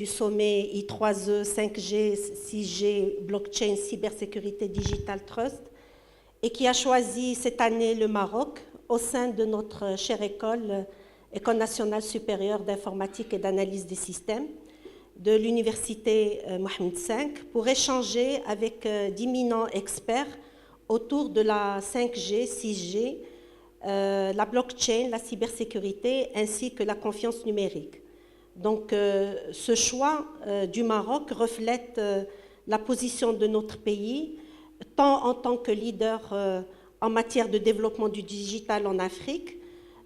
du sommet I3E, 5G, 6G, blockchain, cybersécurité, digital trust, et qui a choisi cette année le Maroc au sein de notre chère École nationale supérieure d'informatique et d'analyse des systèmes de l'université Mohamed V, pour échanger avec d'éminents experts autour de la 5G, 6G, la blockchain, la cybersécurité, ainsi que la confiance numérique. Donc, ce choix du Maroc reflète la position de notre pays, tant en tant que leader en matière de développement du digital en Afrique,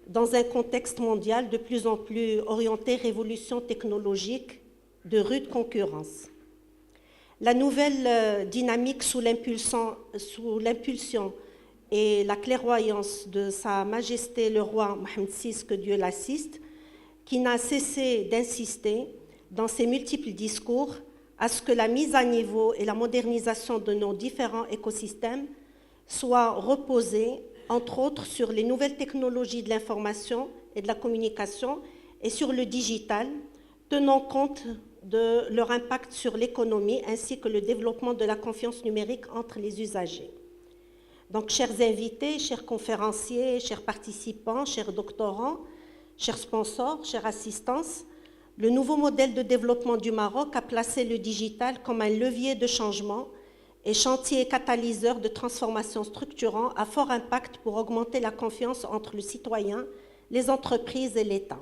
dans un contexte mondial de plus en plus orienté révolution technologique de rude concurrence. La nouvelle dynamique sous l'impulsion et la clairvoyance de Sa Majesté le roi Mohamed VI, que Dieu l'assiste, qui n'a cessé d'insister dans ses multiples discours à ce que la mise à niveau et la modernisation de nos différents écosystèmes soient reposées, entre autres, sur les nouvelles technologies de l'information et de la communication et sur le digital, tenant compte de leur impact sur l'économie ainsi que le développement de la confiance numérique entre les usagers. Donc, chers invités, chers conférenciers, chers participants, chers doctorants, chers sponsors, chers assistances, le nouveau modèle de développement du Maroc a placé le digital comme un levier de changement et chantier catalyseur de transformation structurant à fort impact pour augmenter la confiance entre le citoyen, les entreprises et l'État.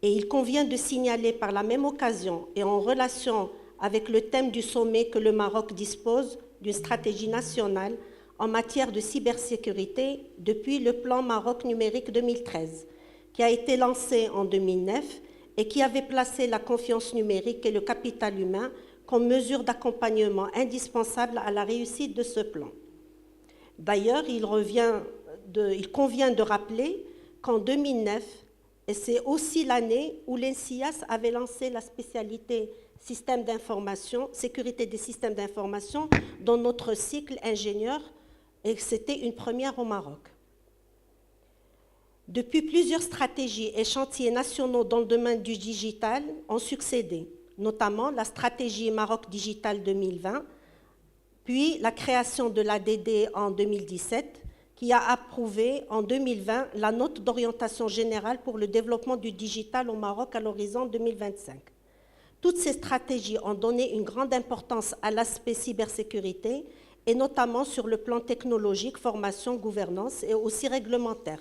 Et il convient de signaler par la même occasion et en relation avec le thème du sommet que le Maroc dispose d'une stratégie nationale en matière de cybersécurité depuis le plan Maroc numérique 2013, qui a été lancé en 2009 et qui avait placé la confiance numérique et le capital humain comme mesure d'accompagnement indispensable à la réussite de ce plan. D'ailleurs, il convient de rappeler qu'en 2009, et c'est aussi l'année où l'ENSIAS avait lancé la spécialité système d'information, sécurité des systèmes d'information dans notre cycle ingénieur, et c'était une première au Maroc. Depuis, plusieurs stratégies et chantiers nationaux dans le domaine du digital ont succédé, notamment la stratégie Maroc Digital 2020, puis la création de l'ADD en 2017, qui a approuvé en 2020 la note d'orientation générale pour le développement du digital au Maroc à l'horizon 2025. Toutes ces stratégies ont donné une grande importance à l'aspect cybersécurité, et notamment sur le plan technologique, formation, gouvernance et aussi réglementaire.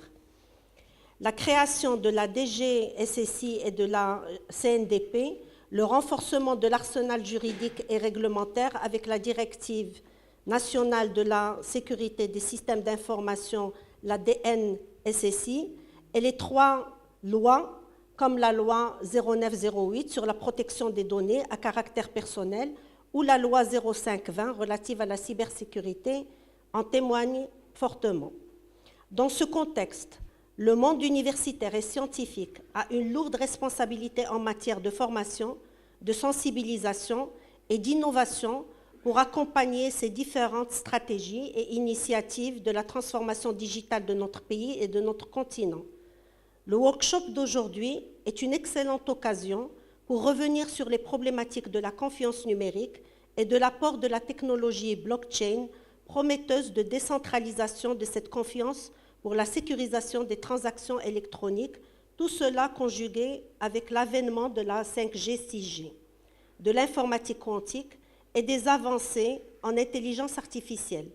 La création de la DGSSI et de la CNDP, le renforcement de l'arsenal juridique et réglementaire avec la directive nationale de la sécurité des systèmes d'information, la DNSSI, et les 3 lois, comme la loi 0908 sur la protection des données à caractère personnel ou la loi 0520 relative à la cybersécurité, en témoignent fortement. Dans ce contexte, le monde universitaire et scientifique a une lourde responsabilité en matière de formation, de sensibilisation et d'innovation pour accompagner ces différentes stratégies et initiatives de la transformation digitale de notre pays et de notre continent. Le workshop d'aujourd'hui est une excellente occasion pour revenir sur les problématiques de la confiance numérique et de l'apport de la technologie blockchain, prometteuse de décentralisation de cette confiance pour la sécurisation des transactions électroniques, tout cela conjugué avec l'avènement de la 5G, 6G, de l'informatique quantique et des avancées en intelligence artificielle.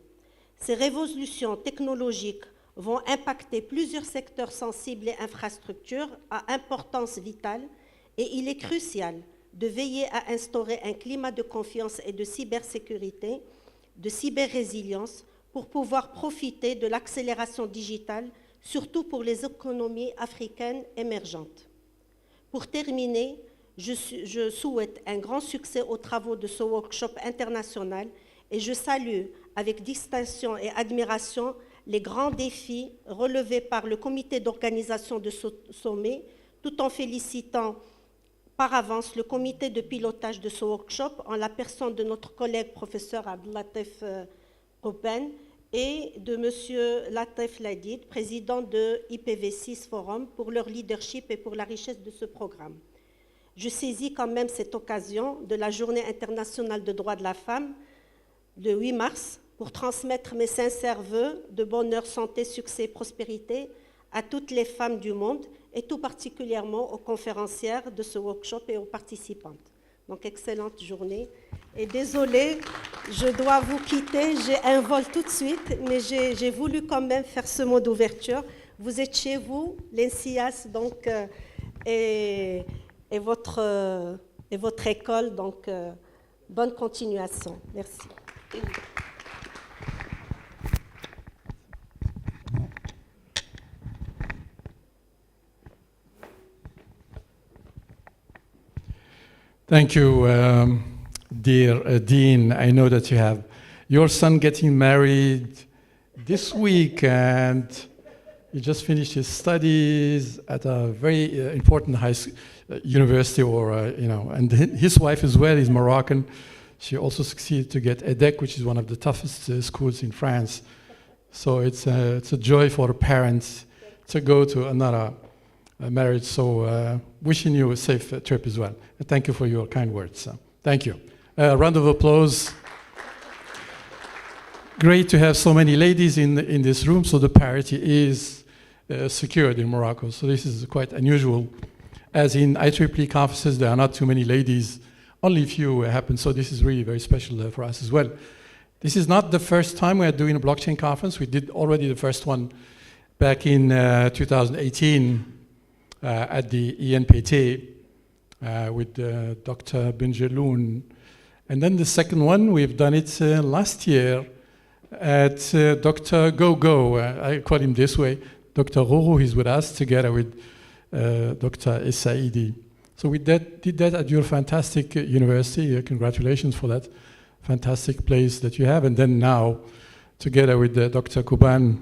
Ces révolutions technologiques vont impacter plusieurs secteurs sensibles et infrastructures à importance vitale, et il est crucial de veiller à instaurer un climat de confiance et de cybersécurité, de cyberrésilience, pour pouvoir profiter de l'accélération digitale, surtout pour les économies africaines émergentes. Pour terminer, je souhaite un grand succès aux travaux de ce workshop international et je salue avec distinction et admiration les grands défis relevés par le comité d'organisation de ce sommet, tout en félicitant par avance le comité de pilotage de ce workshop en la personne de notre collègue professeur Abdellatif Rouben et de M. Latif Ladid, président de IPv6 Forum, pour leur leadership et pour la richesse de ce programme. je saisis quand même cette occasion de la Journée internationale des droits de la femme, le 8 mars, pour transmettre mes sincères vœux de bonheur, santé, succès, prospérité à toutes les femmes du monde et tout particulièrement aux conférencières de ce workshop et aux participantes. Donc, excellente journée. Et désolée, je dois vous quitter, j'ai un vol tout de suite, mais j'ai voulu quand même faire ce mot d'ouverture. Vous êtes chez vous, l'ENSIAS, donc, et votre école, donc bonne continuation. Merci. Thank you, dear Dean. I know that you have your son getting married this week, and he just finished his studies at a very important university, or and his wife as well is Moroccan. She also succeeded to get EDEC, which is one of the toughest schools in France. So it's a joy for parents to go to another marriage. So wishing you a safe trip as well. And thank you for your kind words. Thank you. Round of applause. Great to have so many ladies in this room. So the parity is secured in Morocco. So this is quite unusual. As in IEEE conferences, there are not too many ladies. Only a few happen. So this is really very special for us as well. This is not the first time we are doing a blockchain conference. We did already the first one back in 2018 at the ENPT with Dr. Benjeloun. And then the second one, we've done it last year at Dr. Go. I call him this way. Dr. Roro is with us together with Dr. Essaidi. So we did that at your fantastic university. Congratulations for that fantastic place that you have. And then now, together with Dr. Kuban,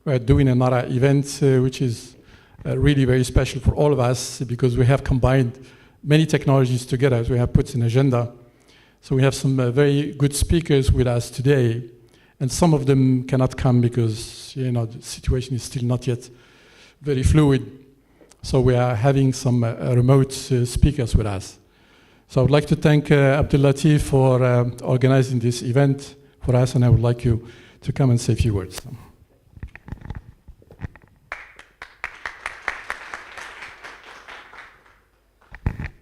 we're doing another event which is really very special for all of us because we have combined many technologies together. We have put an agenda. So we have some very good speakers with us today. And some of them cannot come because the situation is still not yet very fluid. So we are having some remote speakers with us. So I would like to thank Abdul Latif for organizing this event for us, and I would like you to come and say a few words.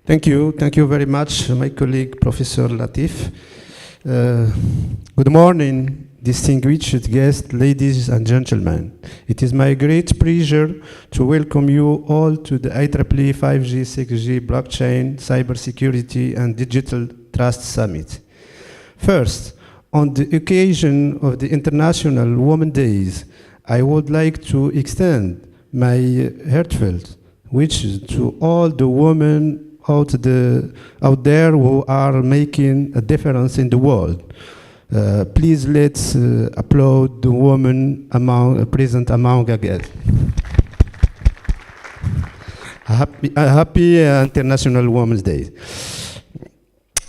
Thank you very much, my colleague, Professor Latif. Good morning, distinguished guests, ladies and gentlemen. It is my great pleasure to welcome you all to the IEEE 5G, 6G, Blockchain, Cybersecurity, and Digital Trust Summit. First, on the occasion of the International Women's Days, I would like to extend my heartfelt wishes to all the women out there who are making a difference in the world. Please let's applaud the women present among us. Happy International Women's Day.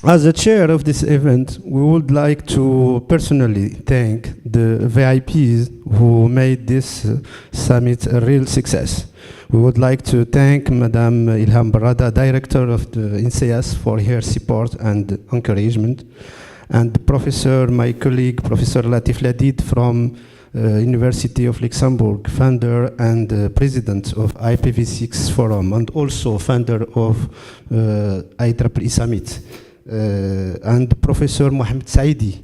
As the chair of this event, we would like to personally thank the VIPs who made this summit a real success. We would like to thank Madame Ilham Barada, Director of the ENSIAS, for her support and encouragement, and my colleague, Professor Latif Ladid from University of Luxembourg, founder and president of IPv6 Forum, and also founder of IEEE Summit, and Professor Mohamed Saidi,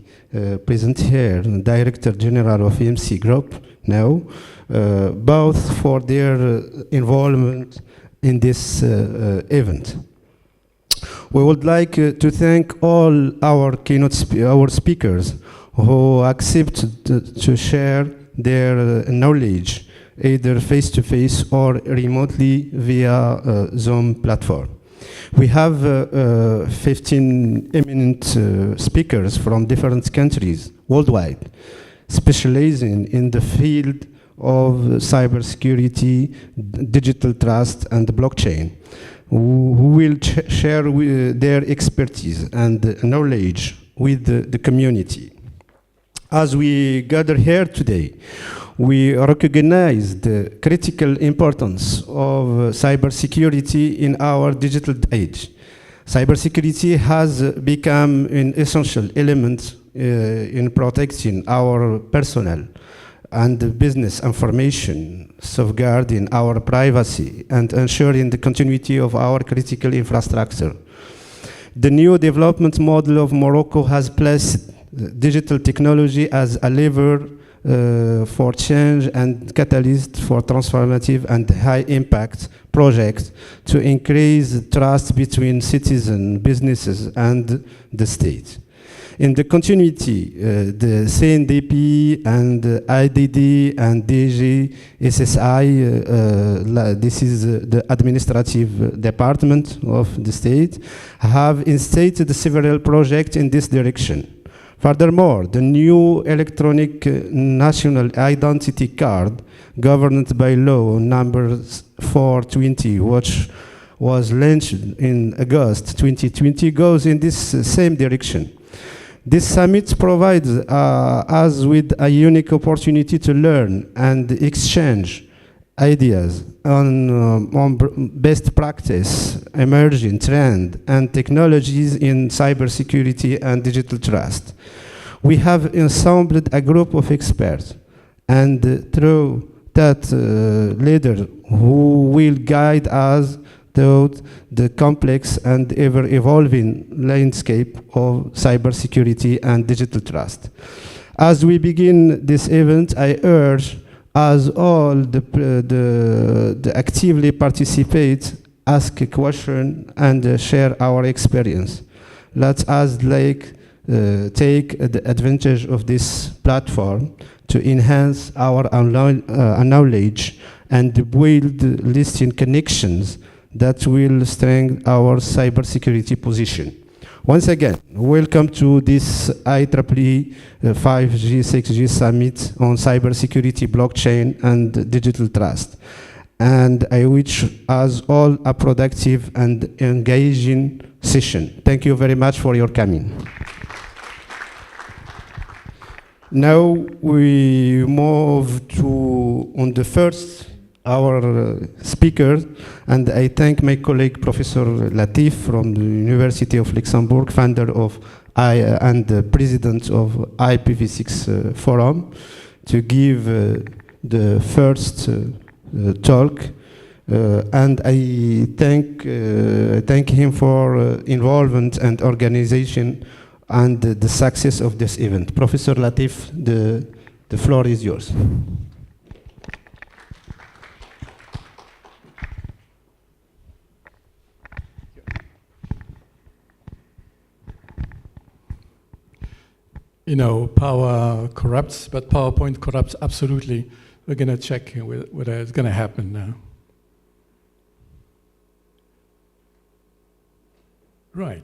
present here, Director General of EMC Group now, both for their involvement in this event. We would like to thank all our our speakers who accepted to share their knowledge, either face-to-face or remotely via Zoom platform. We have 15 eminent speakers from different countries worldwide, specializing in the field of cybersecurity, digital trust, and blockchain, who will share their expertise and knowledge with the community. As we gather here today, we recognize the critical importance of cybersecurity in our digital age. Cybersecurity has become an essential element in protecting our personal and business information, safeguarding our privacy, and ensuring the continuity of our critical infrastructure. The new development model of Morocco has placed digital technology as a lever for change and catalyst for transformative and high-impact projects to increase trust between citizens, businesses, and the state. In the continuity, the CNDP and IDD and DG SSI, this is the administrative department of the state, have instated several projects in this direction. Furthermore, the new electronic national identity card governed by law number 420, which was launched in August 2020, goes in this same direction. This summit provides us with a unique opportunity to learn and exchange ideas on best practice, emerging trend, and technologies in cybersecurity and digital trust. We have assembled a group of experts, and through that leader who will guide us through the complex and ever-evolving landscape of cybersecurity and digital trust. As we begin this event, I urge us all to actively participate, ask a question, and share our experience. Let us take the advantage of this platform to enhance our knowledge and build lasting connections that will strengthen our cybersecurity position. Once again, welcome to this IEEE 5G, 6G Summit on cybersecurity, blockchain, and digital trust. And I wish us all a productive and engaging session. Thank you very much for your coming. Now we move to on the first our speaker, and I thank my colleague Professor Latif from the University of Luxembourg, founder of and the president of IPv6 Forum, to give the first talk. And I thank him for involvement and organization and the success of this event. Professor Latif, the floor is yours. You know, power corrupts, but PowerPoint corrupts absolutely. We're going to check whether it's going to happen now. Right.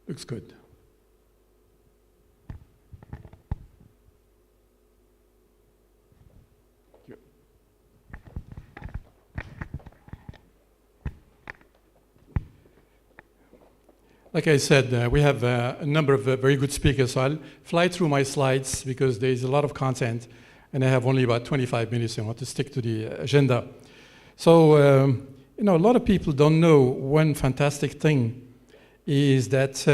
Looks good. Like I said, we have a number of very good speakers, so I'll fly through my slides because there's a lot of content, and I have only about 25 minutes. I want to stick to the agenda. So, you know, a lot of people don't know one fantastic thing is that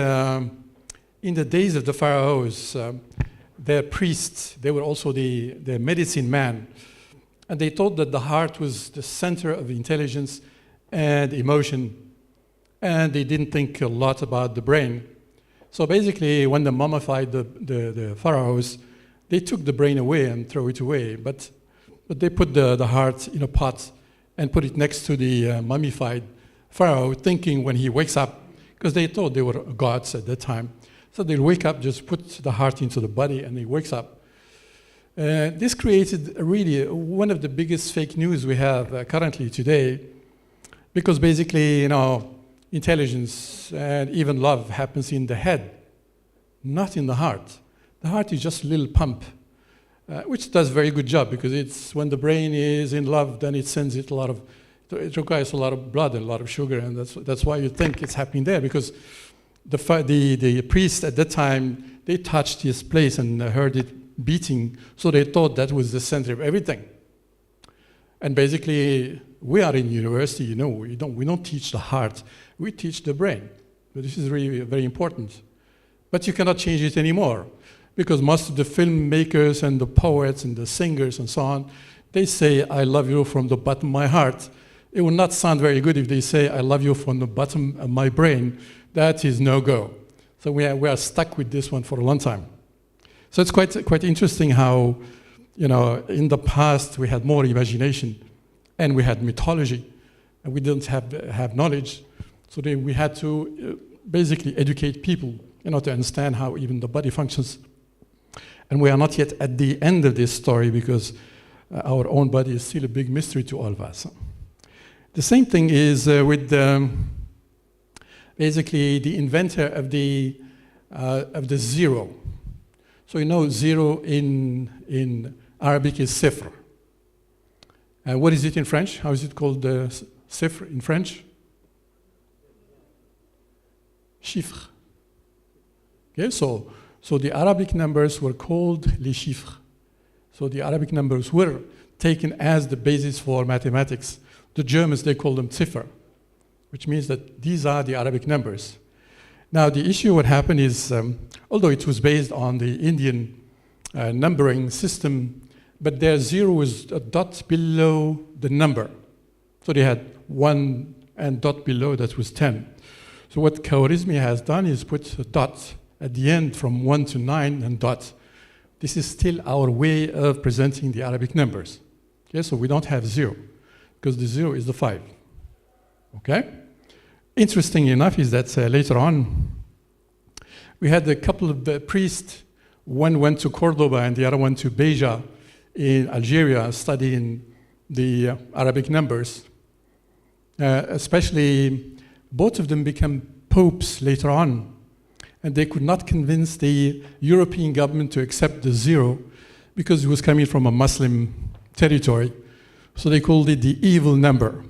in the days of the pharaohs, their priests, they were also the medicine man, and they thought that the heart was the center of intelligence and emotion. And they didn't think a lot about the brain. So basically, when they mummified the pharaohs, they took the brain away and threw it away. But they put the heart in a pot and put it next to the mummified pharaoh, thinking when he wakes up, because they thought they were gods at that time. So they'll wake up, just put the heart into the body, and he wakes up. This created really one of the biggest fake news we have currently today, because basically, you know, intelligence and even love happens in the head, not in the heart. The heart is just a little pump, which does a very good job because it's when the brain is in love, then it sends it a lot of So it requires a lot of blood and a lot of sugar, and that's why you think it's happening there, because the priest at that time, they touched his place and heard it beating, so they thought that was the center of everything. And basically, we are in university, you know, we don't teach the heart, we teach the brain. But this is really very important. But you cannot change it anymore, because most of the filmmakers and the poets and the singers and so on, they say, I love you from the bottom of my heart. It will not sound very good if they say, I love you from the bottom of my brain. That is no-go. So we are stuck with this one for a long time. So it's quite interesting how, you know, in the past we had more imagination and we had mythology and we didn't have knowledge. So then we had to basically educate people, you know, to understand how even the body functions. And we are not yet at the end of this story, because our own body is still a big mystery to all of us. The same thing is with basically the inventor of the zero. So you know, zero in Arabic is sifr. What is it in French? How is it called, sifr in French? Chiffre. Okay, so the Arabic numbers were called les chiffres. So the Arabic numbers were taken as the basis for mathematics. The Germans, they call them Ziffer, which means that these are the Arabic numbers. Now, the issue what happened is, although it was based on the Indian numbering system, but their zero was a dot below the number. So they had 1 and dot below, that was 10. So what Khwarizmi has done is put a dot at the end from 1 to 9 and dot. This is still our way of presenting the Arabic numbers. Okay, so we don't have 0, because the 0 is the 5. Okay? Interesting enough is that later on, we had a couple of priests. One went to Cordoba and the other one to Beja in Algeria, studying the Arabic numbers. Especially, both of them became popes later on. And they could not convince the European government to accept the 0, because it was coming from a Muslim territory. So they called it the evil number.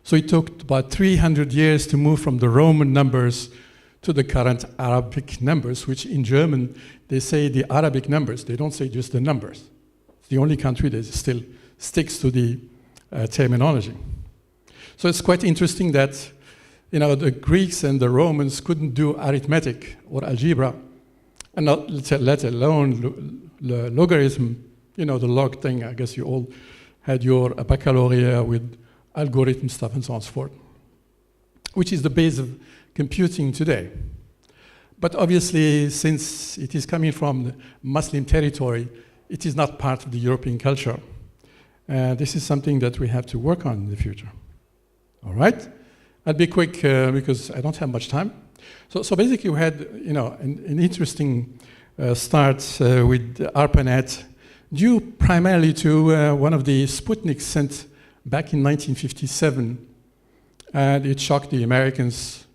So it took about 300 years to move from the Roman numbers to the current Arabic numbers, which in German, they say the Arabic numbers. They don't say just the numbers. It's the only country that still sticks to the terminology. So it's quite interesting that, you know, the Greeks and the Romans couldn't do arithmetic or algebra, and not let alone logarithm, you know, the log thing. I guess you all had your baccalaureate with algorithm stuff and so on and so forth, which is the base of computing today. But obviously, since it is coming from the Muslim territory, it is not part of the European culture. This is something that we have to work on in the future. All right? I'll be quick because I don't have much time. So basically, we had, you know, an interesting start with ARPANET, due primarily to one of the Sputniks sent back in 1957, and it shocked the Americans.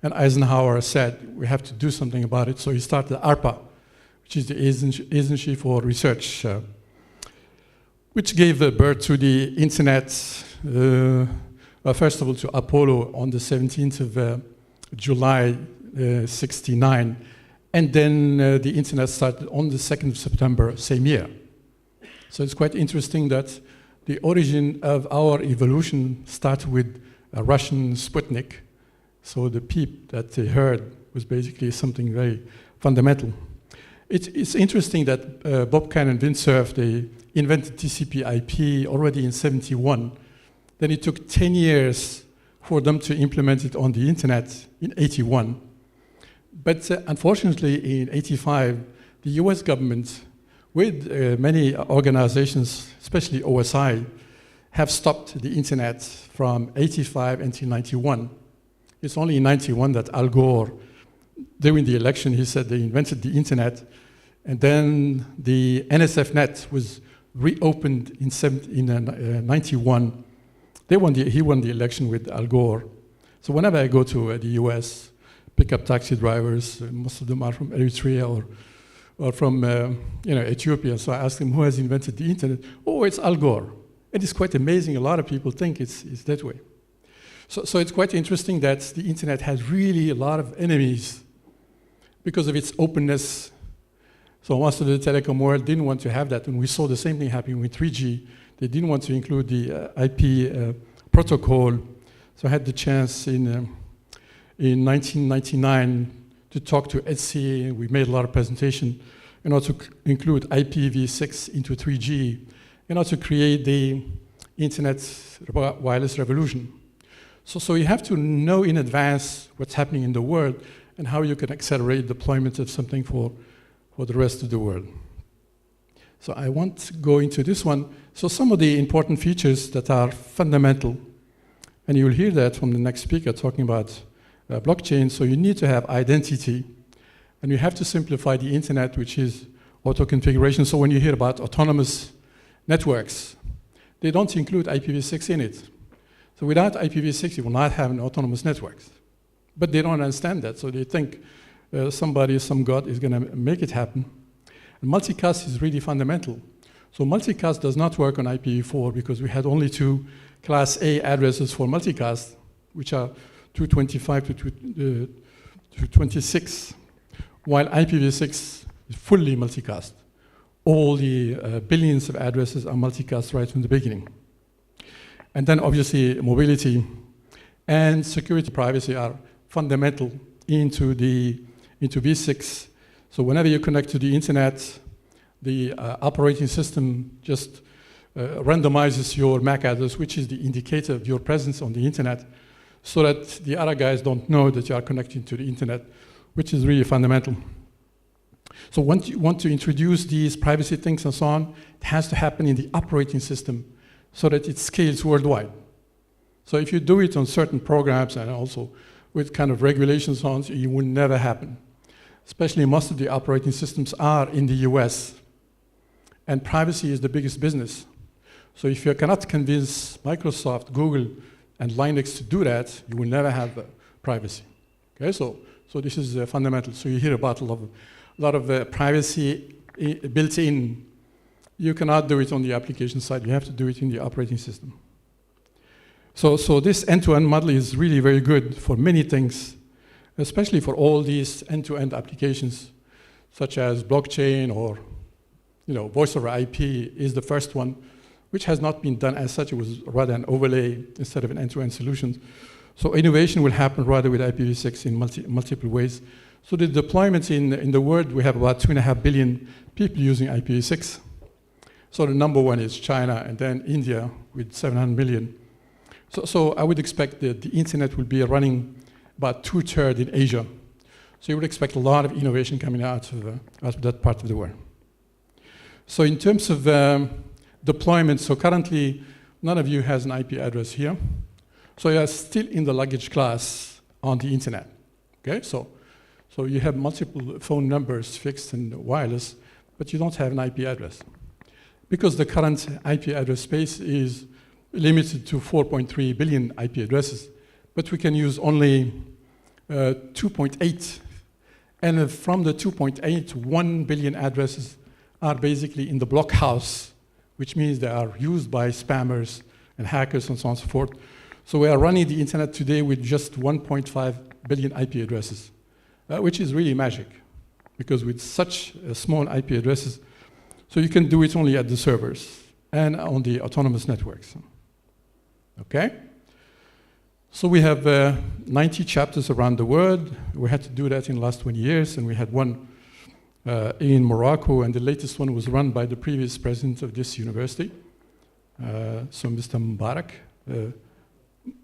And Eisenhower said, we have to do something about it. So he started ARPA, which is the Agency for Research, which gave birth to the internet, first of all to Apollo on the 17th of July, 69. And then the internet started on the 2nd of September, same year. So it's quite interesting that the origin of our evolution started with a Russian Sputnik. So the peep that they heard was basically something very fundamental. It's interesting that Bobcan and Vint Cerf, they invented TCP/IP already in 71. Then it took 10 years for them to implement it on the internet in 81. But unfortunately, in 85, the US government, with many organizations, especially OSI, have stopped the internet from 85 until 91. It's only in 91 that Al Gore, during the election, he said they invented the internet, and then the NSFNet was reopened in 91. He won the election with Al Gore. So whenever I go to the US, pick up taxi drivers, most of them are from Eritrea or from Ethiopia. So I ask them, who has invented the internet? Oh, it's Al Gore. It is quite amazing. A lot of people think it's that way. So it's quite interesting that the internet has really a lot of enemies because of its openness. So most of the telecom world didn't want to have that, and we saw the same thing happening with 3G. They didn't want to include the IP protocol. So I had the chance in 1999 to talk to ENSIAS. We made a lot of presentation in order to include IPv6 into 3G, in order to create the internet wireless revolution. So you have to know in advance what's happening in the world and how you can accelerate deployment of something for the rest of the world. So I won't go into this one. So some of the important features that are fundamental, and you will hear that from the next speaker talking about blockchain. So you need to have identity, and you have to simplify the internet, which is auto-configuration. So when you hear about autonomous networks, they don't include IPv6 in it. So without IPv6, you will not have an autonomous network. But they don't understand that, so they think somebody, some god is going to make it happen. And multicast is really fundamental. So multicast does not work on IPv4 because we had only 2 Class A addresses for multicast, which are 225 to 226, while IPv6 is fully multicast. All the billions of addresses are multicast right from the beginning. And then obviously mobility and security privacy are fundamental into V6. So whenever you connect to the internet, the operating system just randomizes your MAC address, which is the indicator of your presence on the internet, so that the other guys don't know that you are connecting to the internet, which is really fundamental. So once you want to introduce these privacy things and so on, it has to happen in the operating system so that it scales worldwide. So if you do it on certain programs and also with kind of regulations on, it will never happen. Especially most of the operating systems are in the US. And privacy is the biggest business. So if you cannot convince Microsoft, Google, and Linux to do that, you will never have privacy. Okay, so this is fundamental. So you hear about a lot of privacy built in. You cannot do it on the application side. You have to do it in the operating system. So this end-to-end model is really very good for many things, especially for all these end-to-end applications, such as blockchain or voice over IP is the first one, which has not been done as such. It was rather an overlay instead of an end-to-end solution. So innovation will happen rather with IPv6 in multiple ways. So the deployments in the world, we have about 2.5 billion people using IPv6. So the number one is China, and then India with 700 million. So I would expect that the internet will be running about 2/3 in Asia. So you would expect a lot of innovation coming out of that part of the world. So in terms of deployment, so currently none of you has an IP address here. So you are still in the luggage class on the internet. Okay, so you have multiple phone numbers, fixed and wireless, but you don't have an IP address. Because the current IP address space is limited to 4.3 billion IP addresses, but we can use only 2.8. And from the 2.8, 1 billion addresses are basically in the block house, which means they are used by spammers and hackers and so on and so forth. So we are running the internet today with just 1.5 billion IP addresses, which is really magic, because with such small IP addresses, so you can do it only at the servers and on the autonomous networks. Okay? So we have 90 chapters around the world. We had to do that in the last 20 years, and we had one in Morocco, and the latest one was run by the previous president of this university, so Mr. Mubarak.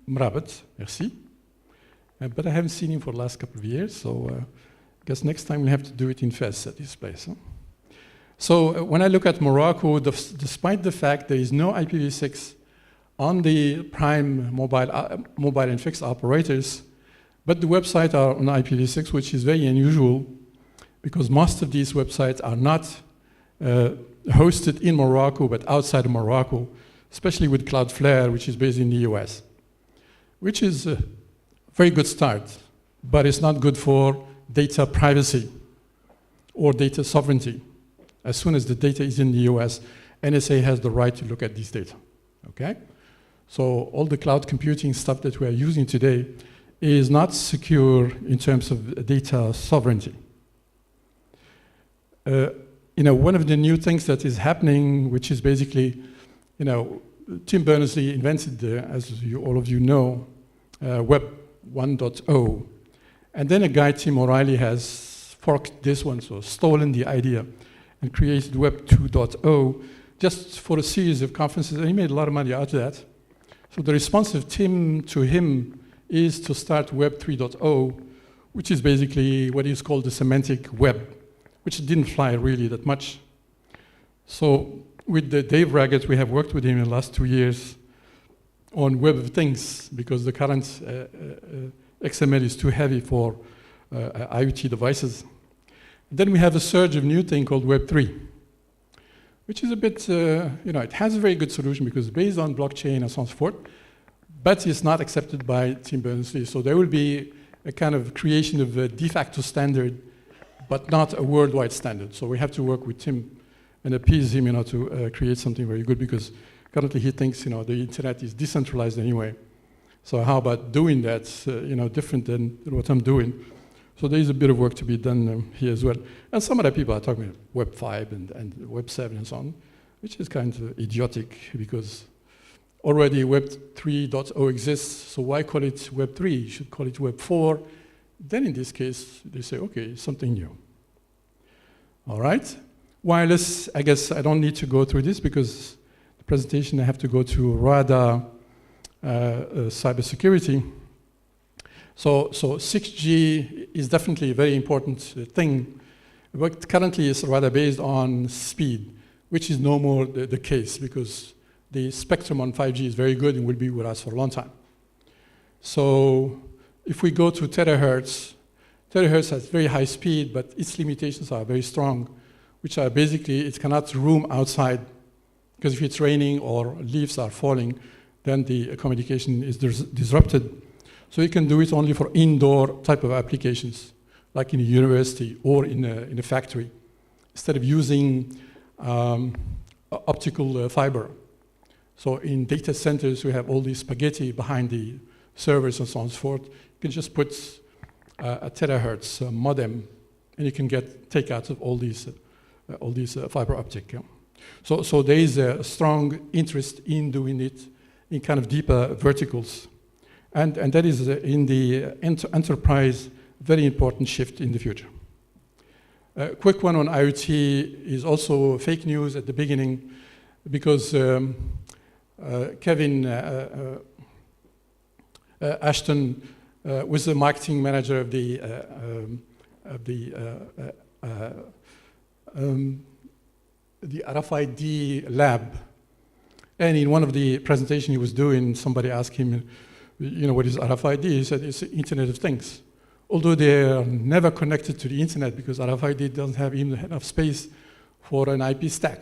Mrabat, merci. But I haven't seen him for the last couple of years, so I guess next time we'll have to do it in Fez at this place. Huh? So when I look at Morocco, despite the fact there is no IPv6 on the prime mobile and fixed operators, but the websites are on IPv6, which is very unusual because most of these websites are not hosted in Morocco, but outside of Morocco, especially with Cloudflare, which is based in the US, which is a very good start, but it's not good for data privacy or data sovereignty. As soon as the data is in the US, NSA has the right to look at these data. okay? So all the cloud computing stuff that we are using today is not secure in terms of data sovereignty. One of the new things that is happening, which is basically, Tim Berners-Lee invented, as all of you know, Web 1.0. And then a guy, Tim O'Reilly, has forked this one, so stolen the idea and created Web 2.0 just for a series of conferences, and he made a lot of money out of that. So the response of Tim to him is to start Web 3.0, which is basically what is called the semantic web, which didn't fly really that much. So with Dave Raggett, we have worked with him in the last 2 years on Web of Things, because the current XML is too heavy for IoT devices. Then we have a surge of new thing called Web 3, which is a bit, it has a very good solution because it's based on blockchain and so on and so forth, but it's not accepted by Tim Berners-Lee. So there will be a kind of creation of a de facto standard, but not a worldwide standard. So we have to work with Tim and appease him, to create something very good, because currently he thinks, the internet is decentralized anyway. So how about doing that, different than what I'm doing? So there is a bit of work to be done here as well. And some other people are talking about Web 5 and Web 7 and so on, which is kind of idiotic, because already Web 3.0 exists, so why call it Web 3? You should call it Web 4. Then in this case, they say, okay, something new. All right? Wireless, I guess I don't need to go through this, because the presentation I have to go to RADA cybersecurity. So 6G is definitely a very important thing, but currently it's rather based on speed, which is no more the case, because the spectrum on 5G is very good and will be with us for a long time. So if we go to terahertz has very high speed, but its limitations are very strong, which are basically it cannot roam outside, because if it's raining or leaves are falling, then the communication is disrupted. So you can do it only for indoor type of applications, like in a university or in a factory, instead of using optical fiber. So in data centers, we have all these spaghetti behind the servers and so on and so forth. You can just put a terahertz modem, and you can get takeouts of all these fiber optic. Yeah. So there is a strong interest in doing it in kind of deeper verticals. And that is in the enterprise, very important shift in the future. A quick one on IoT is also fake news at the beginning, because Kevin Ashton was the marketing manager of the RFID lab. And in one of the presentations he was doing, somebody asked him, what is RFID? He said it's the Internet of Things. Although they are never connected to the internet, because RFID doesn't have even enough space for an IP stack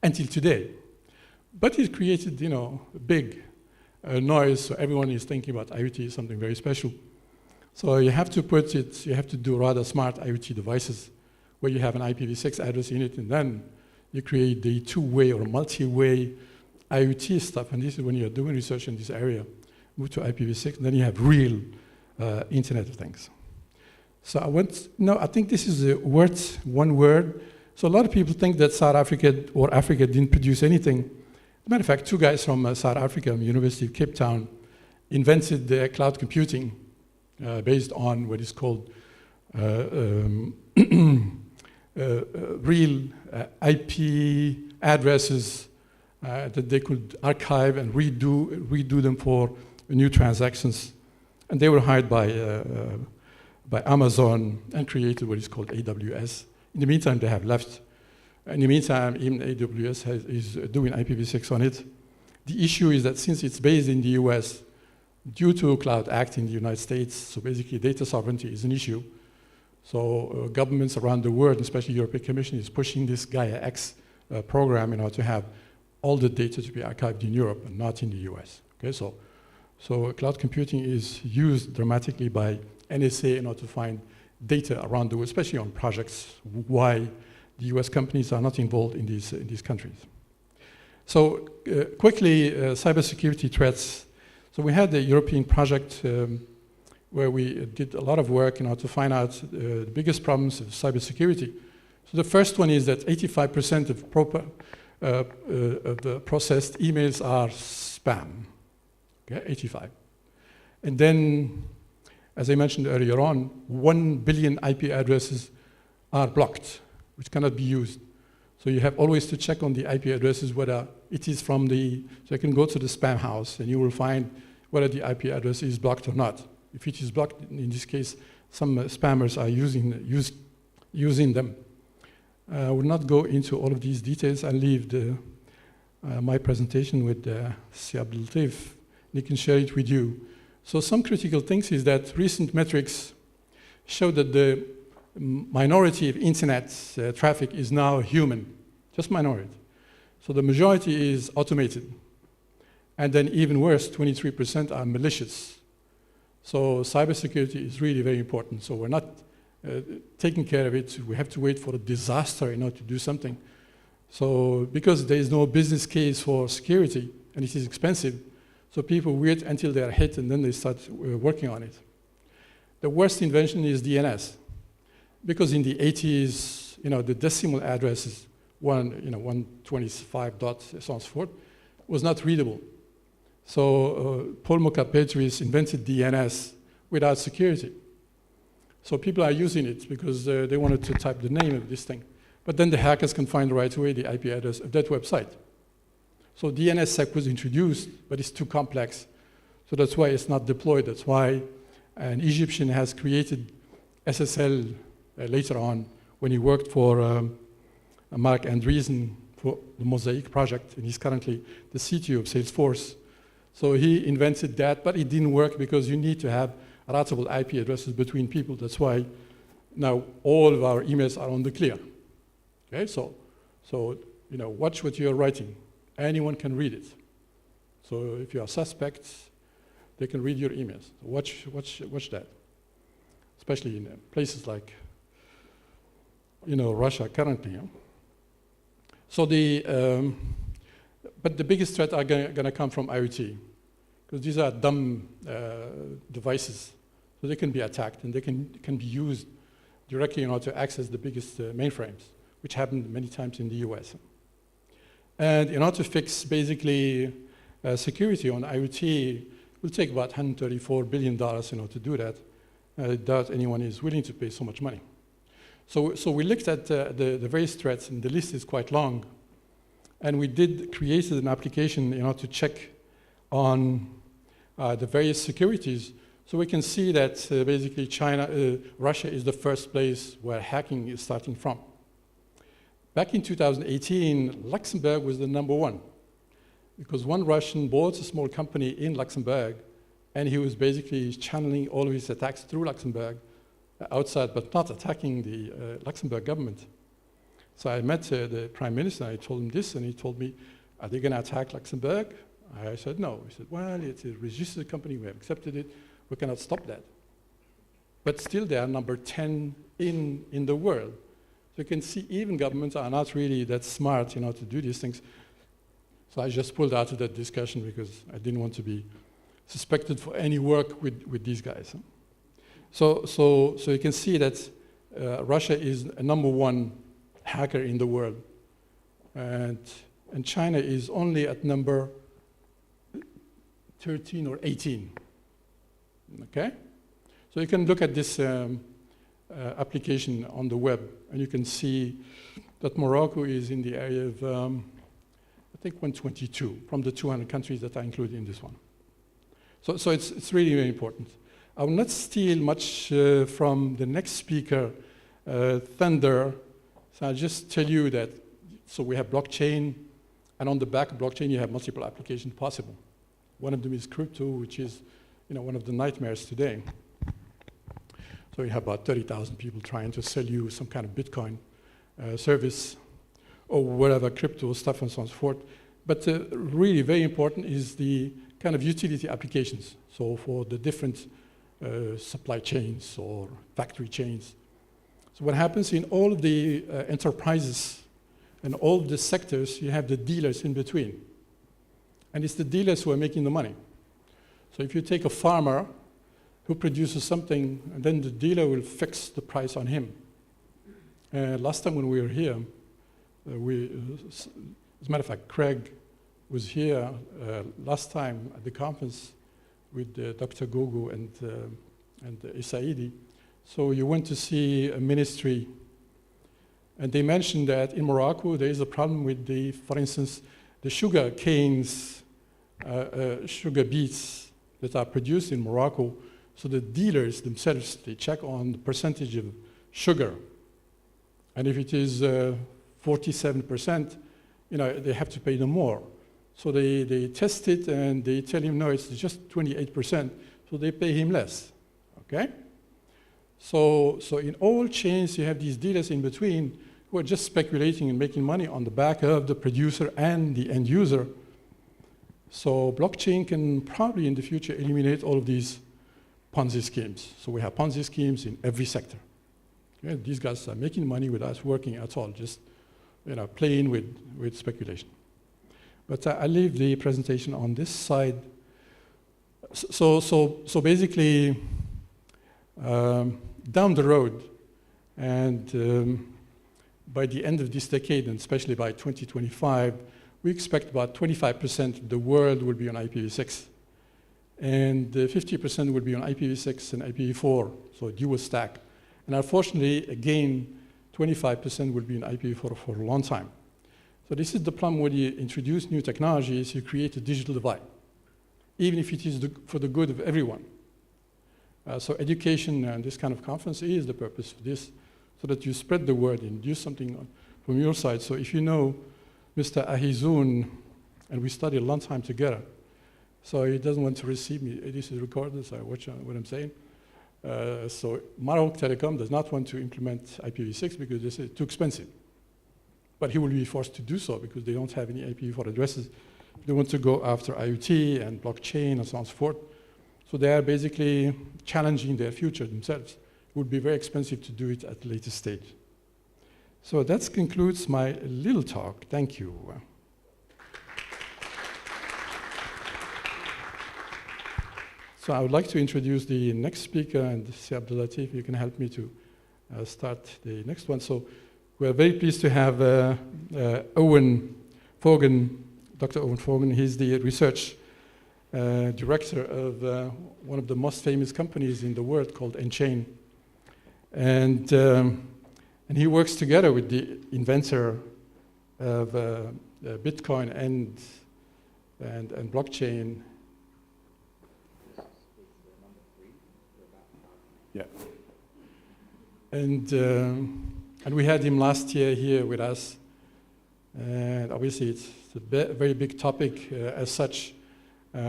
until today. But it created, big noise, so everyone is thinking about IoT as something very special. So you have to do rather smart IoT devices where you have an IPv6 address in it, and then you create the two-way or multi-way IoT stuff, and this is when you're doing research in this area. Move to IPv6, and then you have real Internet of Things. So I think this is worth one word. So a lot of people think that South Africa or Africa didn't produce anything. As a matter of fact, two guys from South Africa, from the University of Cape Town, invented cloud computing based on what is called real IP addresses that they could archive and redo them for new transactions. And they were hired by Amazon and created what is called AWS. In the meantime, they have left. In the meantime, even AWS is doing IPv6 on it. The issue is that since it's based in the US, due to Cloud Act in the United States, so basically data sovereignty is an issue. So governments around the world, especially the European Commission, is pushing this Gaia X program to have all the data to be archived in Europe and not in the US. Okay, so cloud computing is used dramatically by NSA in order to find data around the world, especially on projects, why the US companies are not involved in these countries. So quickly, cybersecurity threats. So we had a European project where we did a lot of work to find out the biggest problems of cybersecurity. So the first one is that 85% of the processed emails are spam. Okay, 85. And then, as I mentioned earlier on, 1 billion IP addresses are blocked, which cannot be used. So you have always to check on the IP addresses whether it is from so you can go to the spam house and you will find whether the IP address is blocked or not. If it is blocked, in this case, some spammers are using them. I will not go into all of these details. I'll leave my presentation with Si Abdelatif. They can share it with you. So some critical things is that recent metrics show that the minority of internet traffic is now human, just minority. So the majority is automated. And then even worse, 23% are malicious. So cybersecurity is really very important. So we're not taking care of it. We have to wait for a disaster to do something. So because there is no business case for security, and it is expensive, so people wait until they are hit and then they start working on it. The worst invention is DNS. Because in the 80s, the decimal addresses, 125 dot, so on and so forth, was not readable. So Paul Moka-Petris invented DNS without security. So people are using it because they wanted to type the name of this thing. But then the hackers can find right away the IP address of that website. So DNSSEC was introduced, but it's too complex. So that's why it's not deployed. That's why an Egyptian has created SSL later on when he worked for Mark Andreessen for the Mosaic project, and he's currently the CTO of Salesforce. So he invented that, but it didn't work because you need to have routable IP addresses between people. That's why now all of our emails are on the clear. Okay, so watch what you're writing. Anyone can read it. So if you are suspects, they can read your emails. Watch that, especially in places like Russia currently. So but the biggest threat are going to come from IoT, because these are dumb devices, so they can be attacked and they can be used directly to access the biggest mainframes, which happened many times in the US. And in order to fix basically security on IoT, it will take about $134 billion to do that. I doubt anyone is willing to pay so much money. So we looked at the various threats, and the list is quite long. And we created an application to check on the various securities. So we can see that basically Russia is the first place where hacking is starting from. Back in 2018, Luxembourg was the #1, because one Russian bought a small company in Luxembourg, and he was basically channeling all of his attacks through Luxembourg outside, but not attacking the Luxembourg government. So I met the prime minister, and I told him this, and he told me, are they going to attack Luxembourg? I said, no. He said, well, it's a registered company, we have accepted it, we cannot stop that. But still they are #10 in the world. So you can see even governments are not really that smart to do these things. So I just pulled out of that discussion because I didn't want to be suspected for any work with these guys. So you can see that Russia is a #1 hacker in the world. And China is only at number 13 or 18. Okay? So you can look at this application on the web, and you can see that Morocco is in the area of, I think, 122 from the 200 countries that are included in this one. So it's really very important. I will not steal much from the next speaker, Thunder. So I'll just tell you that, so we have blockchain, and on the back of blockchain you have multiple applications possible. One of them is crypto, which is one of the nightmares today. So you have about 30,000 people trying to sell you some kind of Bitcoin service or whatever crypto stuff and so on and so forth. But really very important is the kind of utility applications. So for the different supply chains or factory chains. So what happens in all of the enterprises And all the sectors, you have the dealers in between. And it's the dealers who are making the money. So if you take a farmer who produces something, and then the dealer will fix the price on him. Last time when we were here, as a matter of fact, Craig was here last time at the conference with Dr. Gogo and Isaidi. So you went to see a ministry, and they mentioned that in Morocco there is a problem with the, for instance, the sugar canes, sugar beets that are produced in Morocco. So the dealers themselves, they check on the percentage of sugar. And if it is 47%, they have to pay them more. So they test it and they tell him, no, it's just 28%, so they pay him less, okay? So in all chains, you have these dealers in between who are just speculating and making money on the back of the producer and the end user. So blockchain can probably in the future eliminate all of these Ponzi schemes. So we have Ponzi schemes in every sector. Okay? These guys are making money without working at all, just playing with speculation. But I'll leave the presentation on this side. So basically, down the road, and by the end of this decade, and especially by 2025, we expect about 25% of the world will be on IPv6. And 50% will be on IPv6 and IPv4, so dual stack. And unfortunately, again, 25% will be on IPv4 for a long time. So this is the problem when you introduce new technologies, you create a digital divide, even if it is for the good of everyone. So education and this kind of conference is the purpose of this, so that you spread the word and do something from your side. So if you know Mr. Ahizoun, and we studied a long time together, so he doesn't want to receive me. This is recorded, so I watch what I'm saying. So Maroc Telecom does not want to implement IPv6 because they say it's too expensive. But he will be forced to do so because they don't have any IPv4 addresses. They want to go after IoT and blockchain and so on and so forth. So they are basically challenging their future themselves. It would be very expensive to do it at a later stage. So that concludes my little talk. Thank you. So I would like to introduce the next speaker, and Si Abdulatif, you can help me to start the next one. So we're very pleased to have Owen Fogan, Dr. Owen Fogan. He's the research director of one of the most famous companies in the world called ENSIAS. And he works together with the inventor of Bitcoin and blockchain. Yeah. And we had him last year here with us. And obviously it's a very big topic as such. We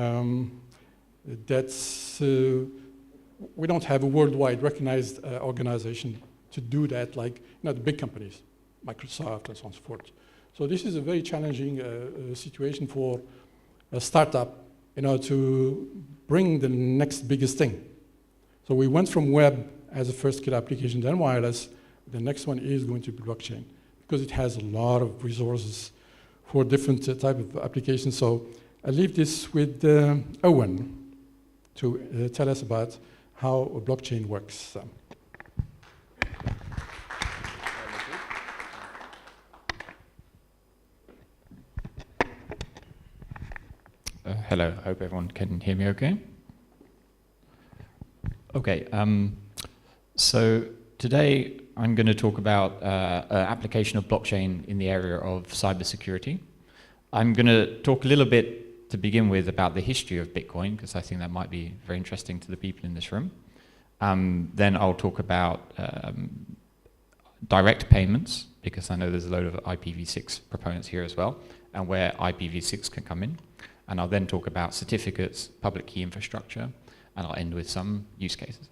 don't have a worldwide recognized organization to do that, like the big companies, Microsoft and so on and so forth. So this is a very challenging situation for a startup, to bring the next biggest thing. So we went from web as a first killer application, then wireless. The next one is going to be blockchain because it has a lot of resources for different type of applications. So I leave this with Owen to tell us about how a blockchain works. Hello, I hope everyone can hear me okay. Okay, so today I'm going to talk about application of blockchain in the area of cybersecurity. I'm going to talk a little bit to begin with about the history of Bitcoin, because I think that might be very interesting to the people in this room. Then I'll talk about direct payments, because I know there's a load of IPv6 proponents here as well, and where IPv6 can come in. And I'll then talk about certificates, public key infrastructure, and I'll end with some use cases.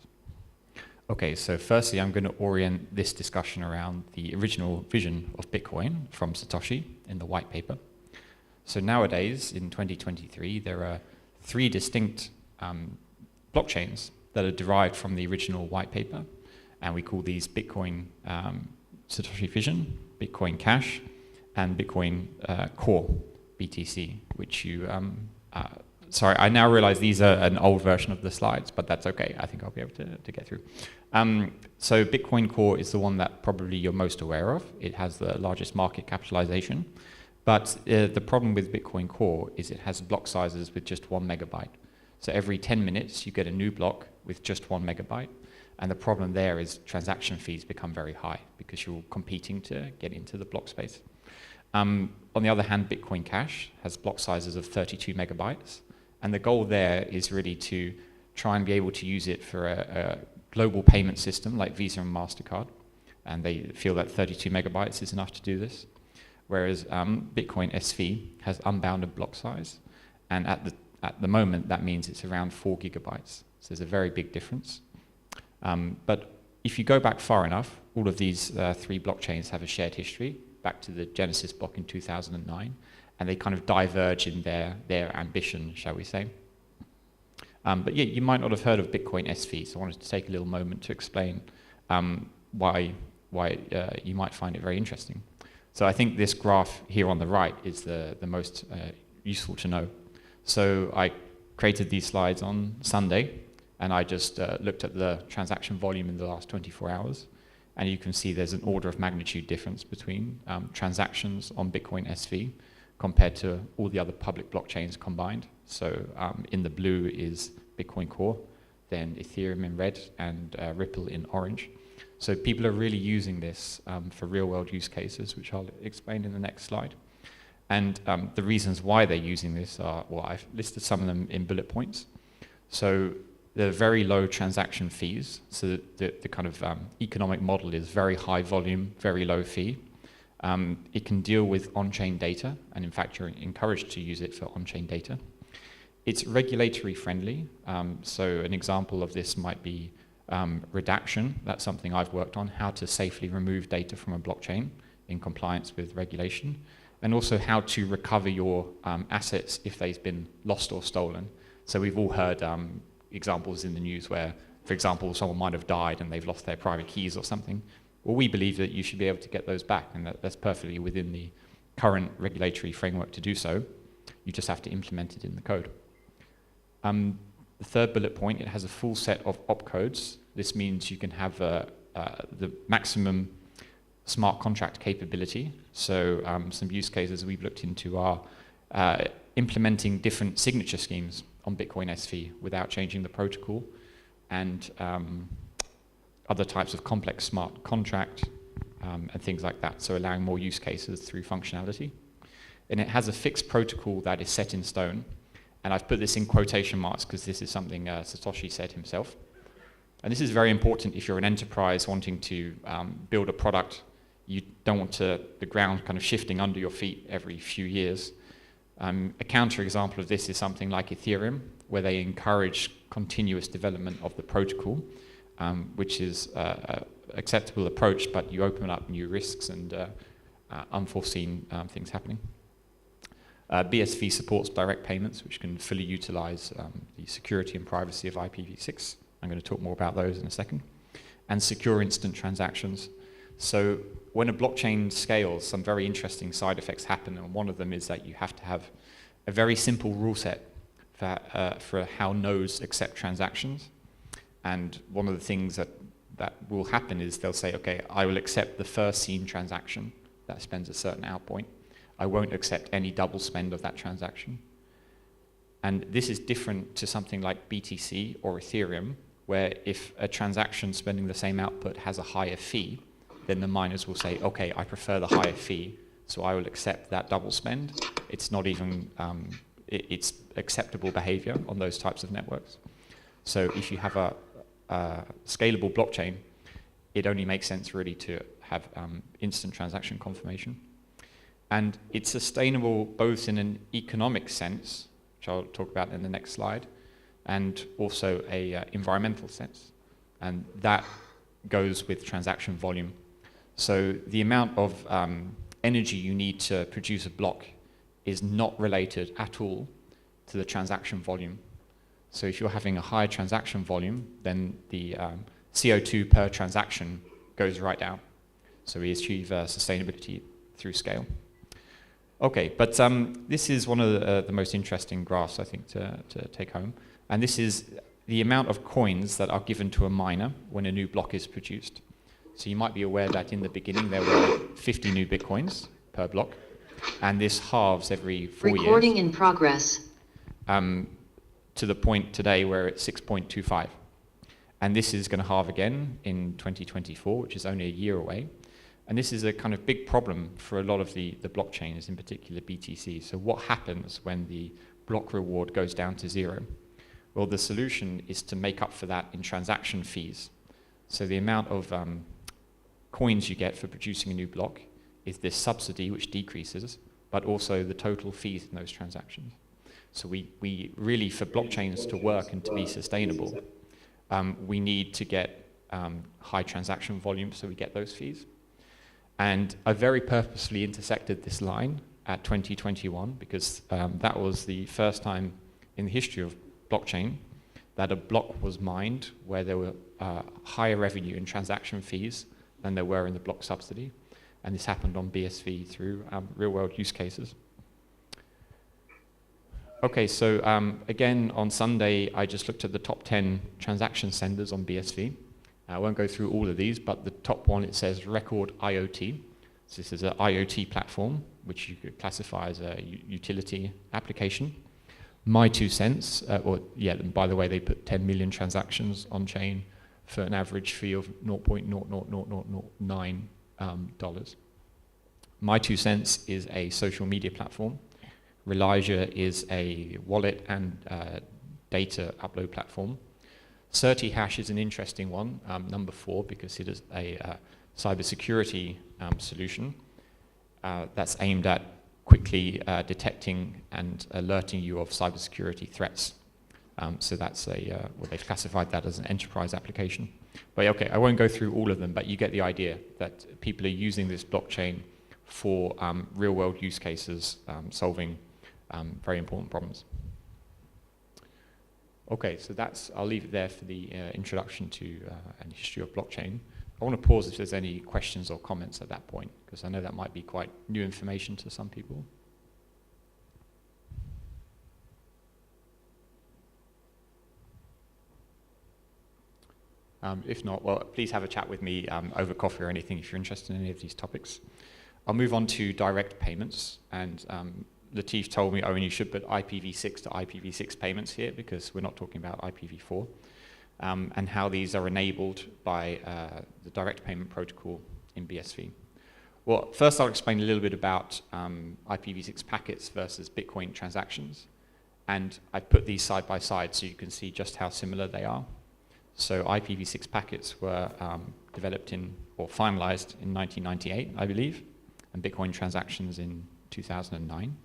Okay, so firstly, I'm going to orient this discussion around the original vision of Bitcoin from Satoshi in the white paper. So nowadays, in 2023, there are 3 distinct blockchains that are derived from the original white paper, and we call these Bitcoin Satoshi Vision, Bitcoin Cash, and Bitcoin Core, BTC, which you, sorry, I now realize these are an old version of the slides, but that's okay. I think I'll be able to get through. So Bitcoin Core is the one that probably you're most aware of. It has the largest market capitalization. But the problem with Bitcoin Core is it has block sizes with just 1 megabyte. So every 10 minutes, you get a new block with just 1 megabyte. And the problem there is transaction fees become very high because you're competing to get into the block space. On the other hand, Bitcoin Cash has block sizes of 32 megabytes. And the goal there is really to try and be able to use it for a global payment system like Visa and MasterCard. And they feel that 32 megabytes is enough to do this. Whereas Bitcoin SV has unbounded block size. And at the moment, that means it's around 4 gigabytes. So there's a very big difference. But if you go back far enough, all of these 3 blockchains have a shared history back to the Genesis block in 2009. And they kind of diverge in their ambition, shall we say. But yeah, you might not have heard of Bitcoin SV, so I wanted to take a little moment to explain why you might find it very interesting. So I think this graph here on the right is the most useful to know. So I created these slides on Sunday, and I just looked at the transaction volume in the last 24 hours. And you can see there's an order of magnitude difference between transactions on Bitcoin SV compared to all the other public blockchains combined. So in the blue is Bitcoin Core, then Ethereum in red, and Ripple in orange. So people are really using this for real-world use cases, which I'll explain in the next slide. And the reasons why they're using this are, well, I've listed some of them in bullet points. So the very low transaction fees. So the kind of economic model is very high volume, very low fee. It can deal with on-chain data, and in fact, you're encouraged to use it for on-chain data. It's regulatory friendly. So an example of this might be redaction. That's something I've worked on, how to safely remove data from a blockchain in compliance with regulation, and also how to recover your assets if they've been lost or stolen. So we've all heard examples in the news where, for example, someone might have died and they've lost their private keys or something. Well, we believe that you should be able to get those back, and that's perfectly within the current regulatory framework to do so. You just have to implement it in the code. The third bullet point, it has a full set of opcodes. This means you can have the maximum smart contract capability. So some use cases we've looked into are implementing different signature schemes on Bitcoin SV without changing the protocol, and other types of complex smart contract and things like that, so allowing more use cases through functionality. And it has a fixed protocol that is set in stone, and I've put this in quotation marks because this is something Satoshi said himself. And this is very important if you're an enterprise wanting to build a product. You don't want the ground kind of shifting under your feet every few years. A counterexample of this is something like Ethereum, where they encourage continuous development of the protocol, which is an acceptable approach, but you open up new risks and unforeseen things happening. BSV supports direct payments, which can fully utilize the security and privacy of IPv6. I'm going to talk more about those in a second. And secure instant transactions. So when a blockchain scales, some very interesting side effects happen, and one of them is that you have to have a very simple rule set for how nodes accept transactions. And one of the things that will happen is they'll say, okay, I will accept the first seen transaction that spends a certain out point. I won't accept any double spend of that transaction. And this is different to something like BTC or Ethereum, where if a transaction spending the same output has a higher fee, then the miners will say, okay, I prefer the higher fee, so I will accept that double spend. It's not even, it's acceptable behavior on those types of networks. So if you have a scalable blockchain, it only makes sense really to have instant transaction confirmation. And it's sustainable both in an economic sense, which I'll talk about in the next slide, and also a environmental sense. And that goes with transaction volume. So the amount of energy you need to produce a block is not related at all to the transaction volume. So if you're having a higher transaction volume, then the CO2 per transaction goes right down. So we achieve sustainability through scale. Okay, but this is one of the most interesting graphs, I think, to take home. And this is the amount of coins that are given to a miner when a new block is produced. So you might be aware that in the beginning there were 50 new Bitcoins per block, and this halves every 4 years. Recording in progress. To the point today where it's 6.25. And this is going to halve again in 2024, which is only a year away. And this is a kind of big problem for a lot of the blockchains, in particular BTC. So what happens when the block reward goes down to 0? Well, the solution is to make up for that in transaction fees. So the amount of coins you get for producing a new block is this subsidy, which decreases, but also the total fees in those transactions. So we really, for blockchains to work and to be sustainable, we need to get high transaction volume so we get those fees. And I very purposefully intersected this line at 2021 because that was the first time in the history of blockchain that a block was mined where there were higher revenue in transaction fees than there were in the block subsidy. And this happened on BSV through real-world use cases. Okay, so again, on Sunday, I just looked at the top 10 transaction senders on BSV. I won't go through all of these, but the top one, it says Record IoT. So this is an IoT platform, which you could classify as a utility application. My 2 cents, and by the way, they put 10 million transactions on chain for an average fee of $0.00009 dollars. My 2 cents is a social media platform. Religia is a wallet and data upload platform. Certi-hash is an interesting one, number 4, because it is a cybersecurity solution that's aimed at quickly detecting and alerting you of cybersecurity threats. So that's well, they've classified that as an enterprise application. But okay, I won't go through all of them, but you get the idea that people are using this blockchain for real-world use cases, solving very important problems. Okay, so I'll leave it there for the introduction to and history of blockchain. I want to pause if there's any questions or comments at that point, because I know that might be quite new information to some people. If not, well, please have a chat with me over coffee or anything if you're interested in any of these topics. I'll move on to direct payments, and Latif told me, oh, and you should put IPv6 to IPv6 payments here because we're not talking about IPv4, and how these are enabled by the direct payment protocol in BSV. Well, first I'll explain a little bit about IPv6 packets versus Bitcoin transactions, and I put these side by side so you can see just how similar they are. So IPv6 packets were developed or finalized in 1998, I believe, and Bitcoin transactions in 2009.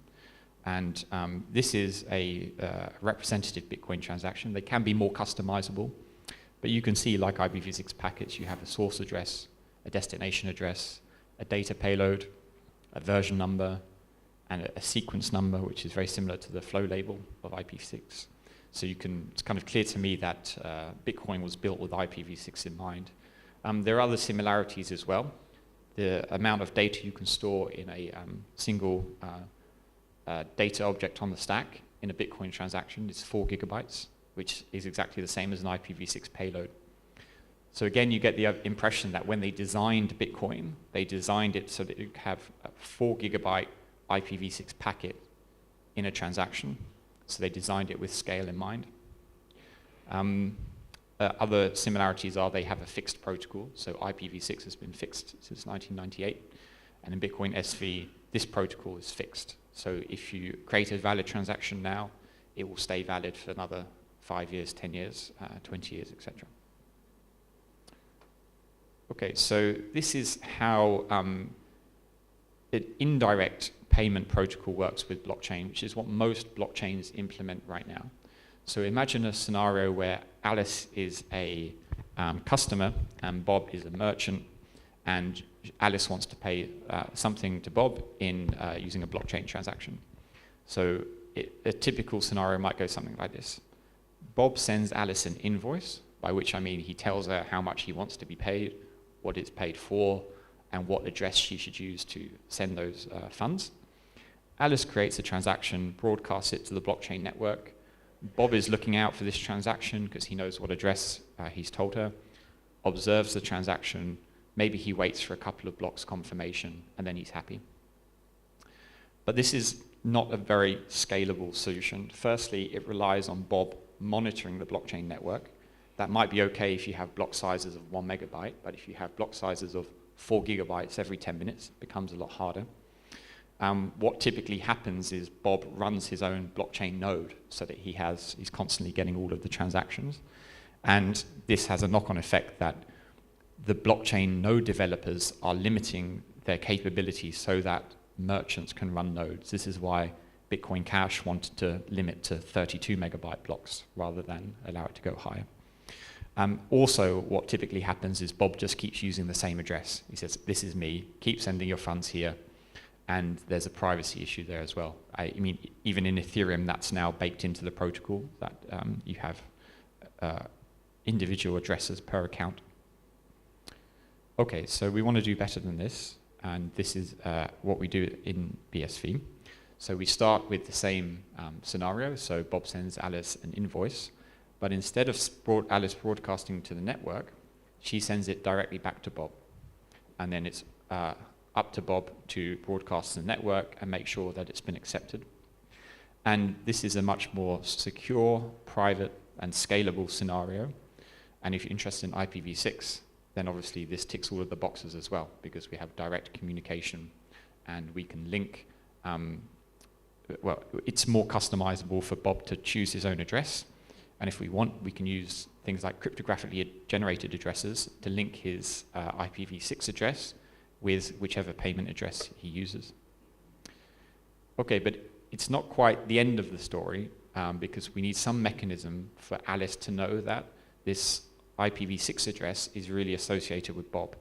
And this is a representative Bitcoin transaction. They can be more customizable, but you can see, like IPv6 packets, you have a source address, a destination address, a data payload, a version number, and a sequence number, which is very similar to the flow label of IPv6. So it's kind of clear to me that Bitcoin was built with IPv6 in mind. There are other similarities as well. The amount of data you can store in a single data object on the stack in a Bitcoin transaction is 4 gigabytes, which is exactly the same as an IPv6 payload. So again, you get the impression that when they designed Bitcoin, they designed it so that you could have a 4 gigabyte IPv6 packet in a transaction. So they designed it with scale in mind. Other similarities are they have a fixed protocol. So IPv6 has been fixed since 1998. And in Bitcoin SV, this protocol is fixed. So if you create a valid transaction now, it will stay valid for another 5 years, 10 years, 20 years, etc. Okay, so this is how an indirect payment protocol works with blockchain, which is what most blockchains implement right now. So imagine a scenario where Alice is a customer and Bob is a merchant, and Alice wants to pay something to Bob in using a blockchain transaction. So a typical scenario might go something like this. Bob sends Alice an invoice, by which I mean he tells her how much he wants to be paid, what it's paid for, and what address she should use to send those funds. Alice creates a transaction, broadcasts it to the blockchain network. Bob is looking out for this transaction because he knows what address he's told her, observes the transaction, maybe he waits for a couple of blocks confirmation, and then he's happy. But this is not a very scalable solution. Firstly, it relies on Bob monitoring the blockchain network. That might be okay if you have block sizes of 1 megabyte, but if you have block sizes of 4 gigabytes every 10 minutes, it becomes a lot harder. What typically happens is Bob runs his own blockchain node so that he's constantly getting all of the transactions. And this has a knock-on effect that the blockchain node developers are limiting their capabilities so that merchants can run nodes. This is why Bitcoin Cash wanted to limit to 32 megabyte blocks rather than allow it to go higher. Also, what typically happens is Bob just keeps using the same address. He says, this is me, keep sending your funds here. And there's a privacy issue there as well. I mean, even in Ethereum, that's now baked into the protocol that you have individual addresses per account. Okay, so we want to do better than this. And this is what we do in BSV. So we start with the same scenario. So Bob sends Alice an invoice. But instead of Alice broadcasting to the network, she sends it directly back to Bob. And then it's up to Bob to broadcast to the network and make sure that it's been accepted. And this is a much more secure, private, and scalable scenario. And if you're interested in IPv6, then obviously this ticks all of the boxes as well, because we have direct communication and we can link. Well, it's more customizable for Bob to choose his own address. And if we want, we can use things like cryptographically generated addresses to link his IPv6 address with whichever payment address he uses. Okay, but it's not quite the end of the story because we need some mechanism for Alice to know that this IPv6 address is really associated with Bob.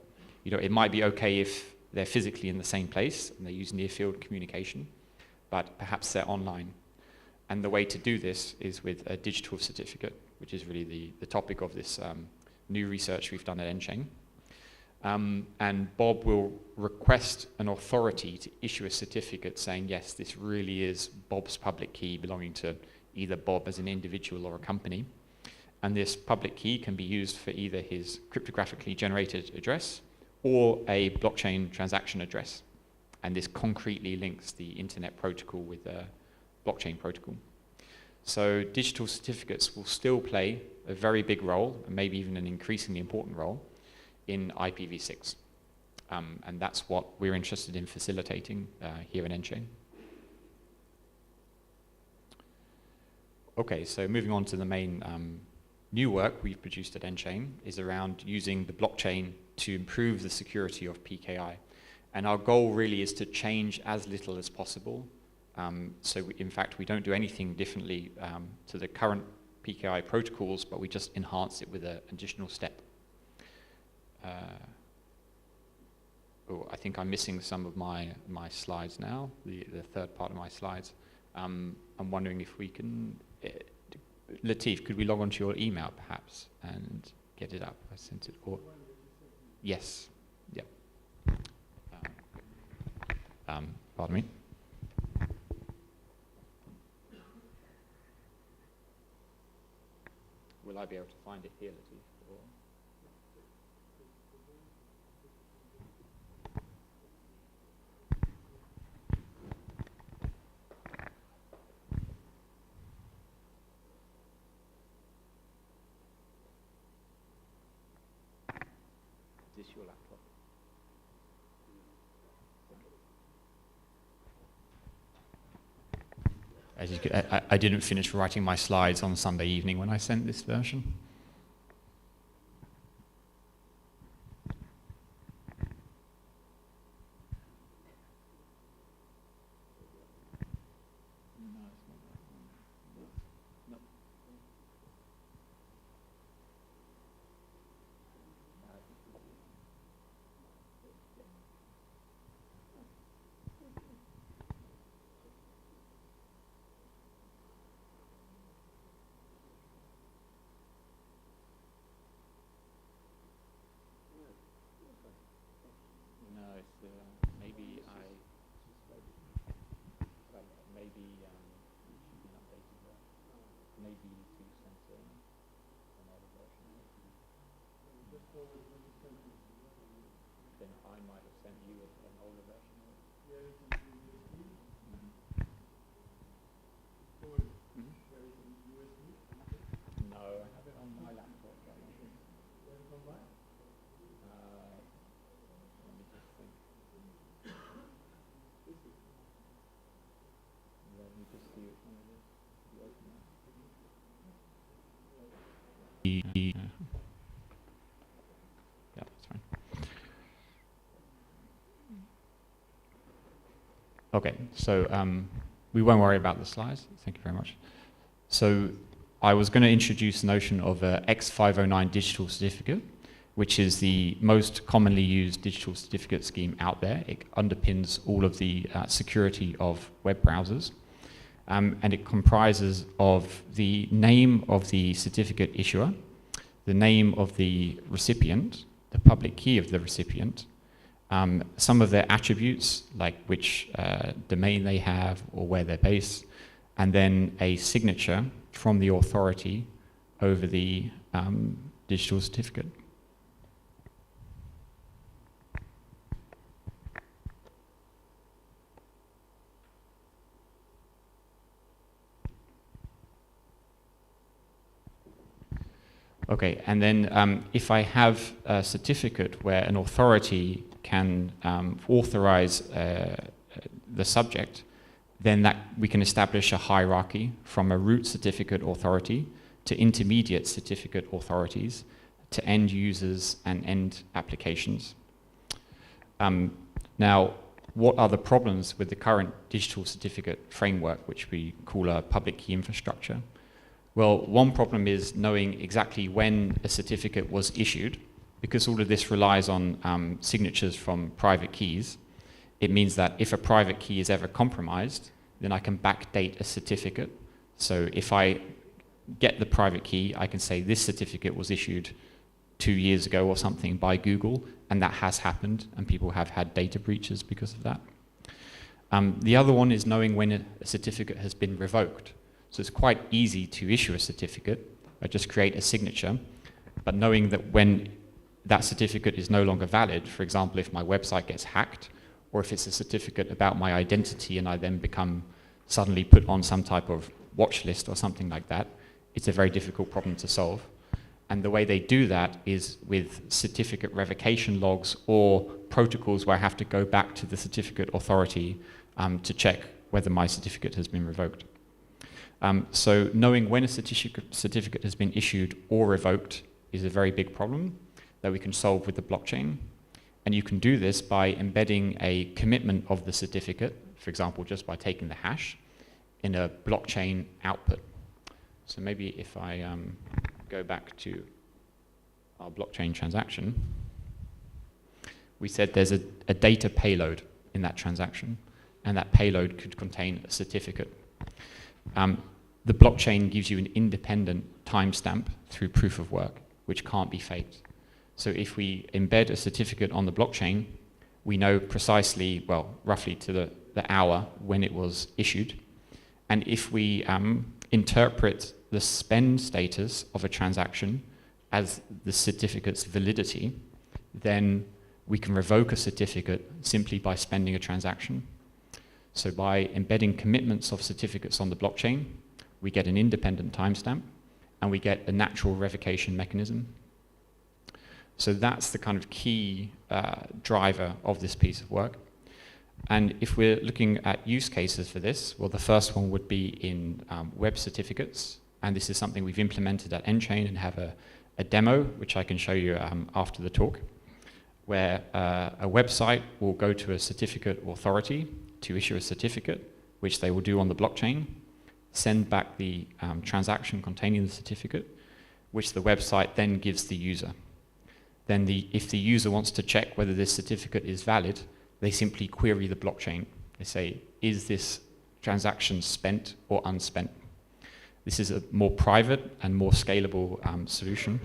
You know, it might be okay if they're physically in the same place and they use near-field communication, but perhaps they're online. And the way to do this is with a digital certificate, which is really the topic of this new research we've done at EnChain. And Bob will request an authority to issue a certificate saying, yes, this really is Bob's public key belonging to either Bob as an individual or a company. And this public key can be used for either his cryptographically generated address or a blockchain transaction address. And this concretely links the internet protocol with the blockchain protocol. So digital certificates will still play a very big role, and maybe even an increasingly important role, in IPv6. And that's what we're interested in facilitating here in EnChain. Okay, so moving on to the main new work we've produced at EnChain is around using the blockchain to improve the security of PKI. And our goal really is to change as little as possible. In fact, we don't do anything differently to the current PKI protocols, but we just enhance it with an additional step. I think I'm missing some of my slides now, the third part of my slides. I'm wondering if we can, Latif, could we log on to your email perhaps and get it up? I sent it, or yes, yeah. Pardon me. Will I be able to find it here, Latif? Or? Is this your laptop? As you could, I didn't finish writing my slides on Sunday evening when I sent this version. maybe to send another version. Then I might have sent you an older version. No, I have it on my laptop. Let me just think. Let me just see which one it is. You open that. Yeah, that's fine. Okay, so we won't worry about the slides. Thank you very much. So I was going to introduce the notion of a X509 digital certificate, which is the most commonly used digital certificate scheme out there. It underpins all of the security of web browsers. And it comprises of the name of the certificate issuer, the name of the recipient, the public key of the recipient, some of their attributes, like which domain they have or where they're based, and then a signature from the authority over the digital certificate. Okay, and then if I have a certificate where an authority can authorize the subject, then that we can establish a hierarchy from a root certificate authority to intermediate certificate authorities to end users and end applications. Now, what are the problems with the current digital certificate framework, which we call a public key infrastructure? Well, one problem is knowing exactly when a certificate was issued. Because all of this relies on signatures from private keys, it means that if a private key is ever compromised, then I can backdate a certificate. So if I get the private key, I can say this certificate was issued 2 years ago or something by Google, and that has happened, and people have had data breaches because of that. The other one is knowing when a certificate has been revoked. So it's quite easy to issue a certificate. I just create a signature, but knowing that when that certificate is no longer valid, for example, if my website gets hacked, or if it's a certificate about my identity and I then become suddenly put on some type of watch list or something like that, it's a very difficult problem to solve. And the way they do that is with certificate revocation logs or protocols where I have to go back to the certificate authority to check whether my certificate has been revoked. So knowing when a certificate has been issued or revoked is a very big problem that we can solve with the blockchain. And you can do this by embedding a commitment of the certificate, for example, just by taking the hash, in a blockchain output. So maybe if I go back to our blockchain transaction, we said there's a data payload in that transaction, and that payload could contain a certificate. The blockchain gives you an independent timestamp through proof of work, which can't be faked. So if we embed a certificate on the blockchain, we know precisely, well, roughly to the hour when it was issued. And if we interpret the spend status of a transaction as the certificate's validity, then we can revoke a certificate simply by spending a transaction. So by embedding commitments of certificates on the blockchain, we get an independent timestamp and we get a natural revocation mechanism. So that's the kind of key driver of this piece of work. And if we're looking at use cases for this, well, the first one would be in web certificates. And this is something we've implemented at nChain and have a demo, which I can show you after the talk, where a website will go to a certificate authority to issue a certificate, which they will do on the blockchain, send back the transaction containing the certificate, which the website then gives the user. Then if the user wants to check whether this certificate is valid, they simply query the blockchain. They say, is this transaction spent or unspent? This is a more private and more scalable solution,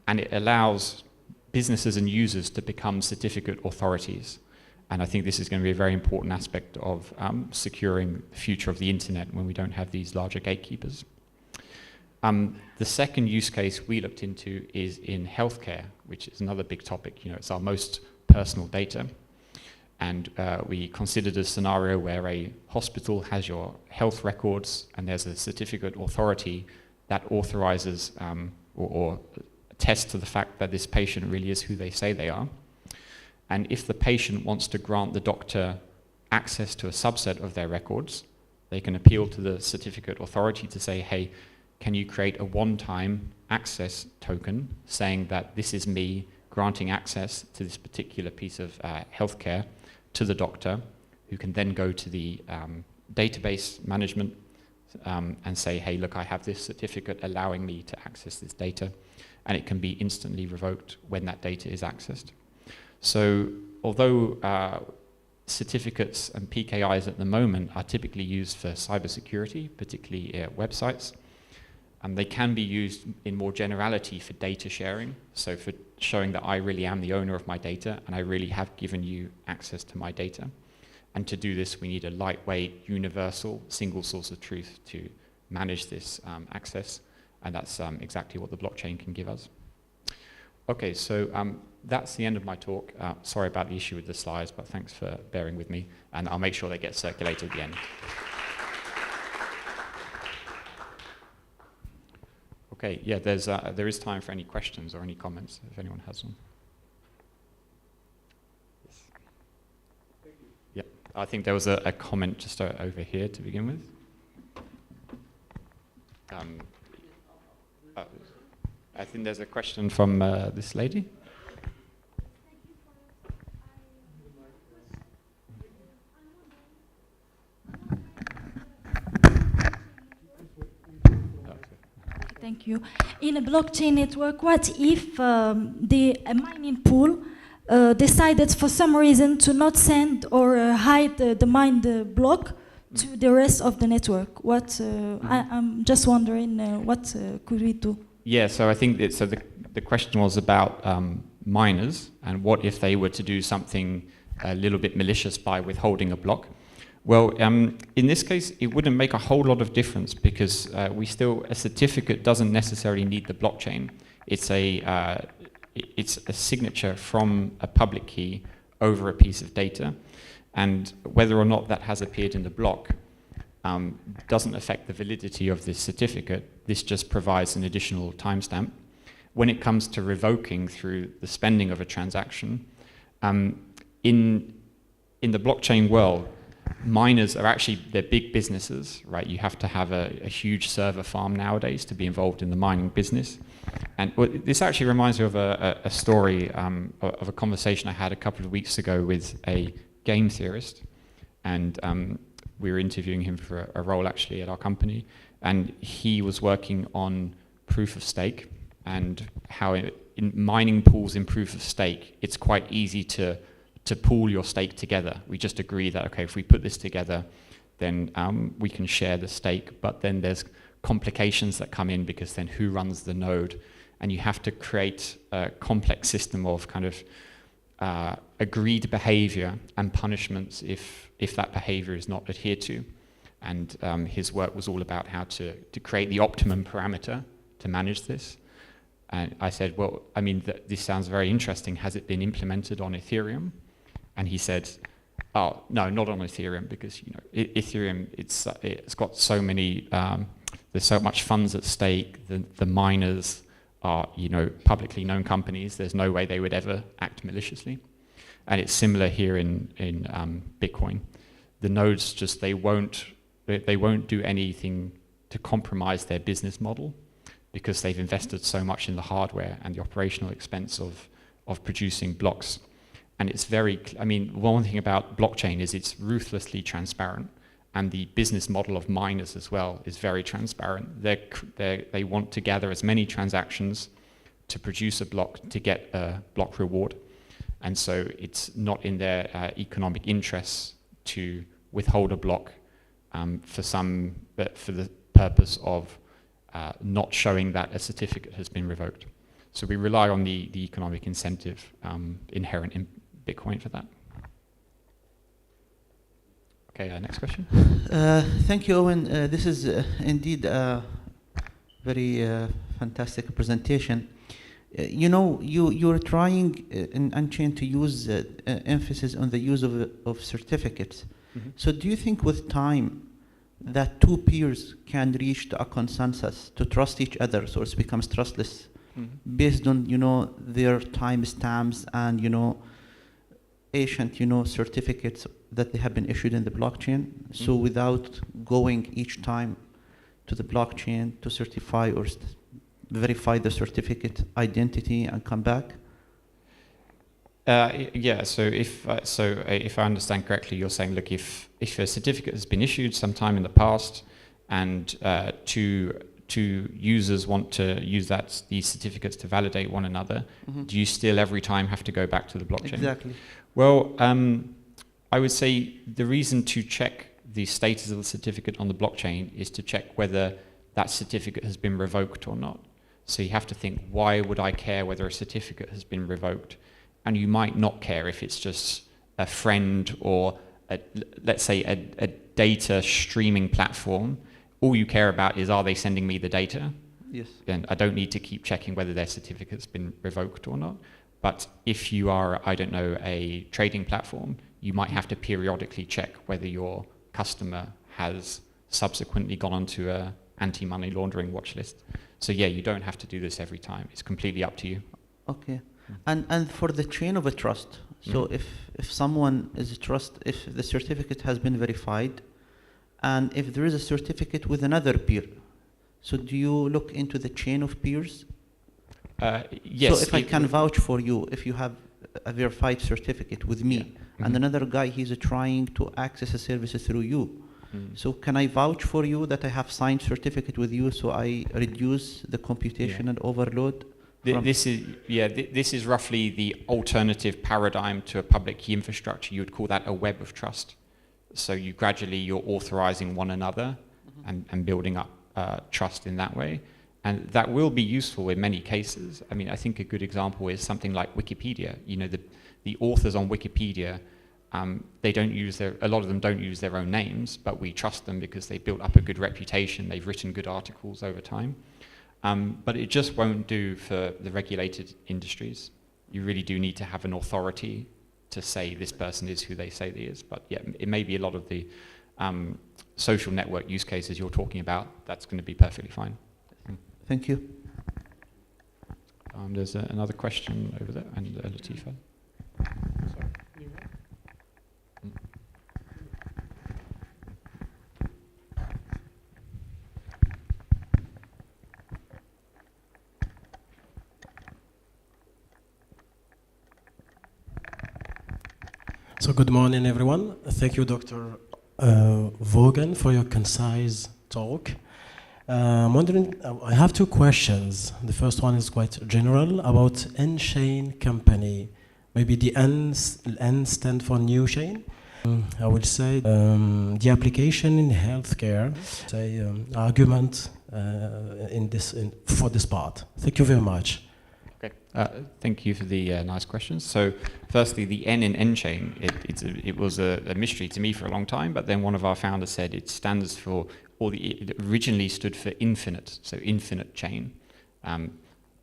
and it allows businesses and users to become certificate authorities. And I think this is going to be a very important aspect of securing the future of the internet when we don't have these larger gatekeepers. The second use case we looked into is in healthcare, which is another big topic. You know, it's our most personal data. And we considered a scenario where a hospital has your health records and there's a certificate authority that authorizes or attests to the fact that this patient really is who they say they are. And if the patient wants to grant the doctor access to a subset of their records, they can appeal to the certificate authority to say, hey, can you create a one-time access token saying that this is me granting access to this particular piece of healthcare to the doctor, who can then go to the database management and say, hey, look, I have this certificate allowing me to access this data, and it can be instantly revoked when that data is accessed. So although certificates and PKIs at the moment are typically used for cybersecurity, particularly websites, and they can be used in more generality for data sharing, so for showing that I really am the owner of my data and I really have given you access to my data. And to do this, we need a lightweight, universal, single source of truth to manage this access, and that's exactly what the blockchain can give us. Okay, so that's the end of my talk. Sorry about the issue with the slides, but thanks for bearing with me, and I'll make sure they get circulated at the end. Okay, yeah, there is time for any questions or any comments, if anyone has them. Yes. Thank you. Yeah, I think there was a comment just over here to begin with. I think there's a question from this lady. Thank you. In a blockchain network, what if the mining pool decided for some reason to not send or hide the mined block to the rest of the network? What I'm just wondering, what could we do? Yeah, so I think so the question was about miners, and what if they were to do something a little bit malicious by withholding a block. Well, in this case, it wouldn't make a whole lot of difference because a certificate doesn't necessarily need the blockchain. It's a signature from a public key over a piece of data, and whether or not that has appeared in the block doesn't affect the validity of this certificate. This just provides an additional timestamp. When it comes to revoking through the spending of a transaction, in the blockchain world, miners are actually, they're big businesses, right? You have to have a huge server farm nowadays to be involved in the mining business. And this actually reminds me of a story of a conversation I had a couple of weeks ago with a game theorist. And we were interviewing him for a role actually at our company. And he was working on proof of stake and how in mining pools in proof of stake, it's quite easy to pool your stake together. We just agree that, okay, if we put this together, then we can share the stake, but then there's complications that come in because then who runs the node? And you have to create a complex system of kind of agreed behavior and punishments if that behavior is not adhered to. And his work was all about how to create the optimum parameter to manage this. And I said, well, I mean, this sounds very interesting. Has it been implemented on Ethereum? And he said, oh, no, not on Ethereum, because Ethereum, it's got so many, there's so much funds at stake. The miners are publicly known companies. There's no way they would ever act maliciously. And it's similar here in Bitcoin. The nodes just, they won't do anything to compromise their business model because they've invested so much in the hardware and the operational expense of producing blocks. And it's one thing about blockchain is it's ruthlessly transparent, and the business model of miners as well is very transparent. They want to gather as many transactions to produce a block to get a block reward. And so it's not in their economic interests to withhold a block for the purpose of not showing that a certificate has been revoked. So we rely on the economic incentive inherent in Bitcoin for that. Okay, next question. Thank you, Owen. This is indeed Very fantastic presentation. You know, you're trying in Unchained to use emphasis on the use of certificates. Mm-hmm. So do you think with time that two peers can reach to a consensus to trust each other, so it becomes trustless, Mm-hmm. based on, you know, their timestamps and, you know, ancient, you know, certificates that they have been issued in the blockchain? So without going each time to the blockchain to certify or verify the certificate identity and come back? Yeah. So if I understand correctly, you're saying, look, if a certificate has been issued sometime in the past, and two users want to use these certificates to validate one another, do you still every time have to go back to the blockchain? Exactly. Well, I would say the reason to check the status of the certificate on the blockchain is to check whether that certificate has been revoked or not. So you have to think, why would I care whether a certificate has been revoked? And you might not care if it's just a friend or, let's say, a data streaming platform. All you care about is, are they sending me the data? Yes. And I don't need to keep checking whether their certificate's been revoked or not. But if you are, I don't know, a trading platform, you might have to periodically check whether your customer has subsequently gone onto a anti-money laundering watch list. So yeah, you don't have to do this every time. It's completely up to you. Okay. And for the chain of a trust, so if someone is a trust, if the certificate has been verified, and if there is a certificate with another peer, so do you look into the chain of peers? Yes. So if I can vouch for you, if you have a verified certificate with me, and another guy, he's trying to access a service through you, so can I vouch for you that I have signed certificate with you, so I reduce the computation and overload? This is roughly the alternative paradigm to a public key infrastructure. You would call that a web of trust. So you're authorizing one another and building up trust in that way. And that will be useful in many cases. I mean, I think a good example is something like Wikipedia. You know, the authors on Wikipedia, a lot of them don't use their own names, but we trust them because they built up a good reputation. They've written good articles over time. But it just won't do for the regulated industries. You really do need to have an authority to say this person is who they say they is. But yeah, it may be a lot of the social network use cases you're talking about. That's going to be perfectly fine. Thank you. There's another question over there, and Latifa. Sorry. So good morning, everyone. Thank you, Dr. Vaughan, for your concise talk. I'm wondering, I have two questions. The first one is quite general about N-chain company. Maybe the N stand for new chain. I will say the application in healthcare, say argument for this part. Thank you very much. Okay. Thank you for the nice questions. So firstly, the N in N-chain, it was a mystery to me for a long time, but then one of our founders said it stands for, it originally stood for infinite, so infinite chain.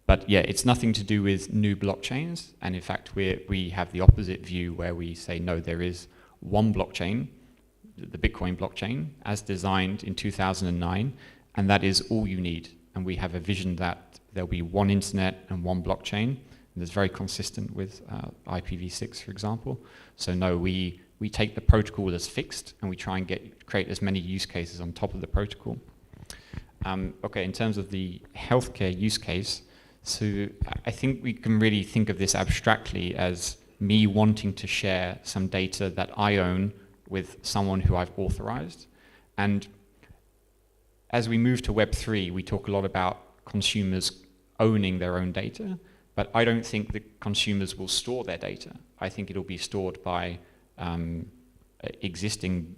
But yeah, it's nothing to do with new blockchains. And in fact, we have the opposite view where we say, no, there is one blockchain, the Bitcoin blockchain, as designed in 2009, and that is all you need. And we have a vision that there'll be one internet and one blockchain. And that's very consistent with IPv6, for example. So no, we take the protocol as fixed and we try and create as many use cases on top of the protocol. Okay, in terms of the healthcare use case, so I think we can really think of this abstractly as me wanting to share some data that I own with someone who I've authorized. And as we move to Web3, we talk a lot about consumers owning their own data, but I don't think the consumers will store their data. I think it'll be stored by existing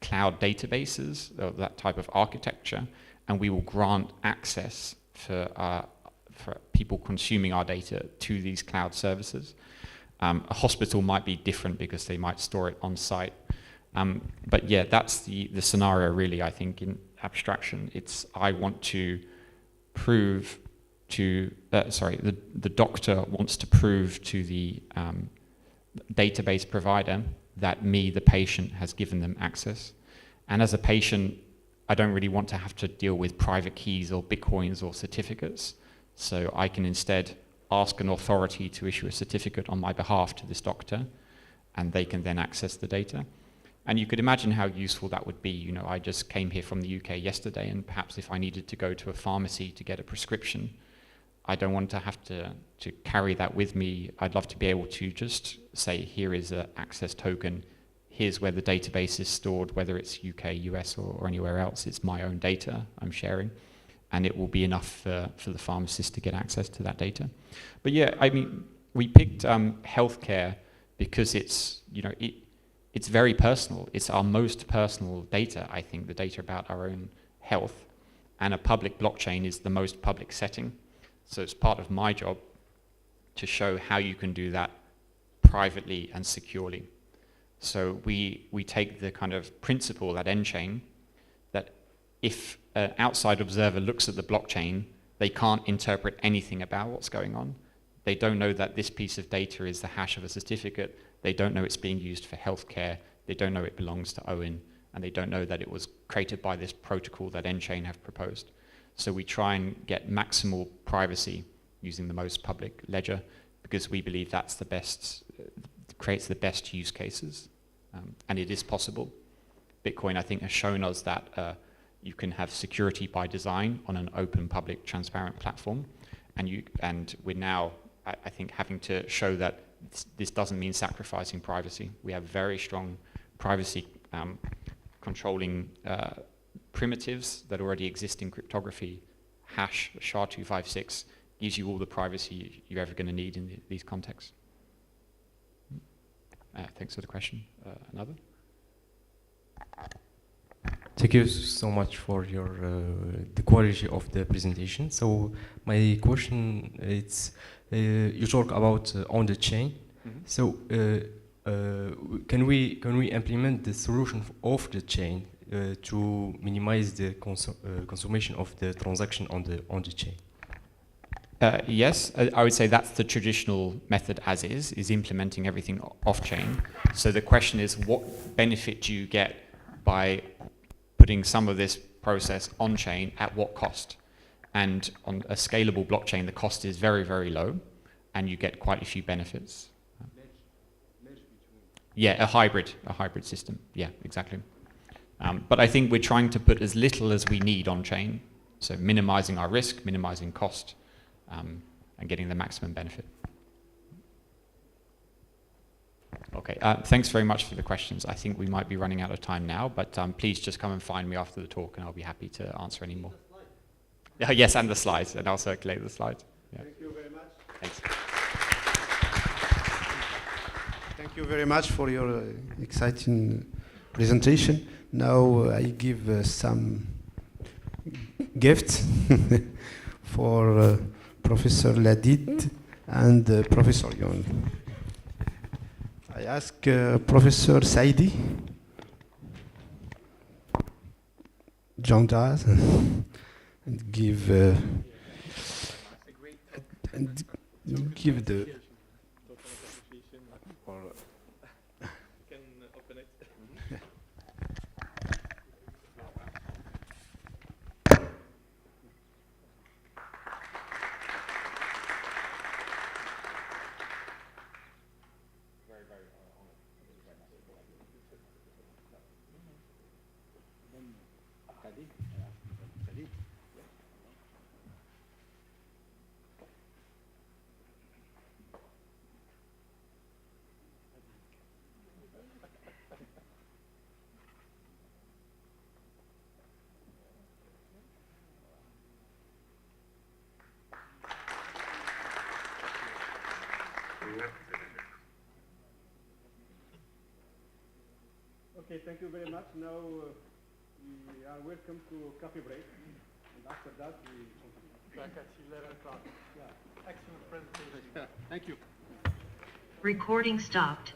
cloud databases, that type of architecture, and we will grant access for people consuming our data to these cloud services. A hospital might be different because they might store it on site. But yeah, that's the scenario really, I think, in abstraction. It's I want to prove to, the doctor wants to prove to the database provider that me, the patient, has given them access. And as a patient, I don't really want to have to deal with private keys or bitcoins or certificates. So I can instead ask an authority to issue a certificate on my behalf to this doctor, and they can then access the data. And you could imagine how useful that would be. You know, I just came here from the UK yesterday, and perhaps if I needed to go to a pharmacy to get a prescription, I don't want to have to carry that with me. I'd love to be able to just say, here is an access token, here's where the database is stored, whether it's UK, US, or anywhere else. It's my own data I'm sharing, and it will be enough for the pharmacist to get access to that data. But yeah, I mean, we picked healthcare because it's, you know, it's very personal. It's our most personal data, I think, the data about our own health. And a public blockchain is the most public setting. So it's part of my job to show how you can do that privately and securely. So we take the kind of principle at EnChain that if an outside observer looks at the blockchain, they can't interpret anything about what's going on. They don't know that this piece of data is the hash of a certificate. They don't know it's being used for healthcare. They don't know it belongs to Owen. And they don't know that it was created by this protocol that EnChain have proposed. So we try and get maximal privacy using the most public ledger, because we believe that's the best, creates the best use cases. And it is possible. Bitcoin, I think, has shown us that you can have security by design on an open, public, transparent platform. And we're now, I think, having to show that this doesn't mean sacrificing privacy. We have very strong privacy controlling primitives that already exist in cryptography. Hash, SHA-256, gives you all the privacy you're ever going to need in these contexts. Thanks for the question. Another? Thank you so much for your the quality of the presentation. So my question is, you talk about on the chain. Mm-hmm. So can we implement the solution of the chain to minimize the consummation of the transaction on the chain? Yes, I would say that's the traditional method as is implementing everything off-chain. So the question is, what benefit do you get by putting some of this process on-chain at what cost? And on a scalable blockchain, the cost is very, very low, and you get quite a few benefits. Yeah, a hybrid system. Yeah, exactly. But I think we're trying to put as little as we need on-chain, so minimizing our risk, minimizing cost, and getting the maximum benefit. Okay, thanks very much for the questions. I think we might be running out of time now, but please just come and find me after the talk and I'll be happy to answer any more. Yes, and the slides, and I'll circulate the slides. Yeah. Thank you very much. Thanks. Thank you very much for your exciting presentation. Now I give some gifts for Professor Ladid and Professor Yon. I ask Professor Saidi, John Daz, and give the. Okay, thank you very much. Now we are welcome to coffee break, and after that we continue. Back at 11 o'clock. Yeah, excellent presentation. Thank you. Recording stopped.